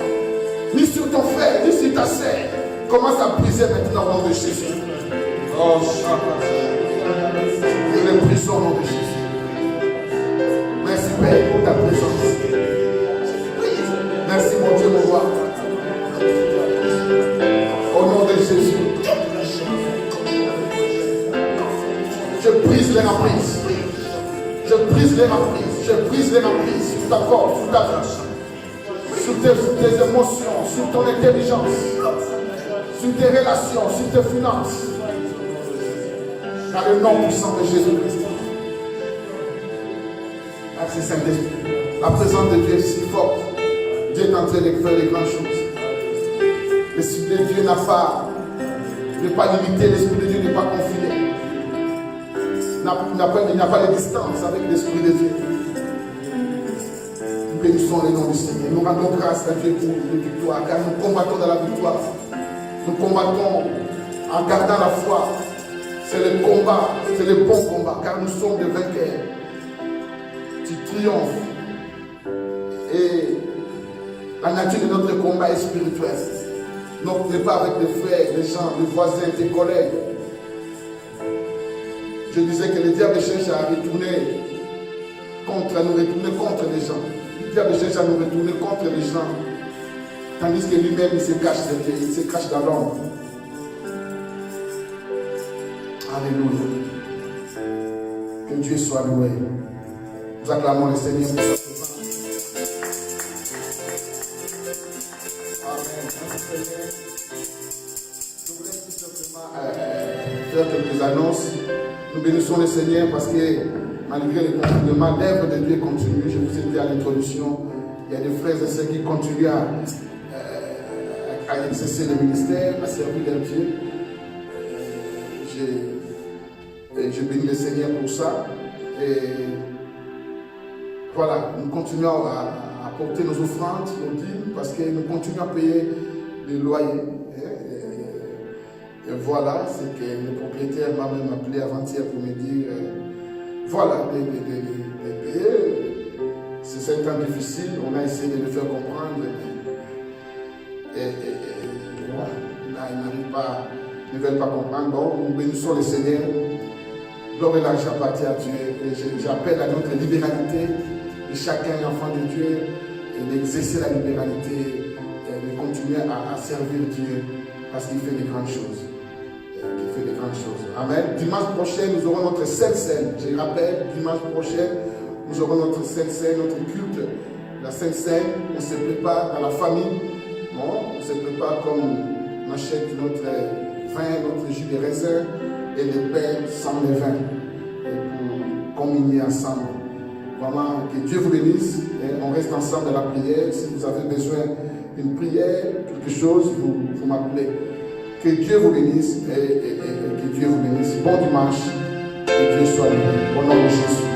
ni sur ton frère, ni sur ta sœur. Commence à briser maintenant au nom de Jésus. Oh, Et les brisons au nom de Jésus. Merci Père pour ta présence. Merci mon Dieu, mon roi. Au nom de Jésus. Je brise les emprises. Je brise les emprises. Je brise les emprises sur ta corps, sur ta vie, sur tes émotions, sur ton intelligence, sur tes relations, sur tes finances. Dans le nom puissant de Jésus-Christ. Merci Saint-Esprit. La présence de Dieu est si forte. Dieu est en train de faire les grandes choses. L'Esprit de Dieu n'est pas limité, l'Esprit de Dieu n'est pas confiné. Il n'y a pas de distance avec l'Esprit de Dieu. Nous bénissons le nom du Seigneur. Nous rendons grâce à Dieu pour les victoires, car nous combattons dans la victoire. Nous combattons en gardant la foi. C'est le combat, c'est le bon combat, car nous sommes des vainqueurs. Tu triomphes. Et la nature de notre combat est spirituelle. Donc, ce n'est pas avec des frères, des gens, des voisins, des collègues. Je disais que le diable cherche à retourner contre les gens. Le diable cherche à nous retourner contre les gens. Tandis que lui-même, il se cache dans l'ombre. Alléluia. Que Dieu soit loué. Nous acclamons le Seigneur pour sa présence. Amen. Je voulais tout simplement faire quelques annonces. Nous bénissons le Seigneur parce que malgré le confinement, l'œuvre de Dieu continue. Je vous ai dit à l'introduction, il y a des frères et sœurs qui continuent à exercer le ministère, à servir leur Dieu. Je bénis le Seigneur pour ça. Et voilà, nous continuons à apporter nos offrandes, nos dîmes, parce que nous continuons à payer les loyers. Et voilà, c'est que le propriétaire m'a même appelé avant-hier pour me dire voilà, de payer. C'est un temps difficile, on a essayé de le faire comprendre. Et voilà, là, ils ne veulent pas comprendre. Bon, nous bénissons le Seigneur. Gloire et l'argent appartient à Dieu. Et j'appelle à notre libéralité de chacun enfant de Dieu et d'exercer la libéralité et de continuer à servir Dieu parce qu'il fait des grandes choses. Amen. Dimanche prochain, nous aurons notre Sainte Seine. Je rappelle, dimanche prochain, nous aurons notre Sainte Seine, notre culte. La Sainte Seine, on se prépare dans la famille. Bon, on se prépare comme on achète notre vin, notre jus de raisin et le pain sans le vin. Et pour communier ensemble. Vraiment, que Dieu vous bénisse. Et on reste ensemble dans la prière. Si vous avez besoin d'une prière, quelque chose, vous m'appelez. Que Dieu vous bénisse et que Dieu vous bénisse. Bon dimanche. Que Dieu soit loué. Au nom de Jésus.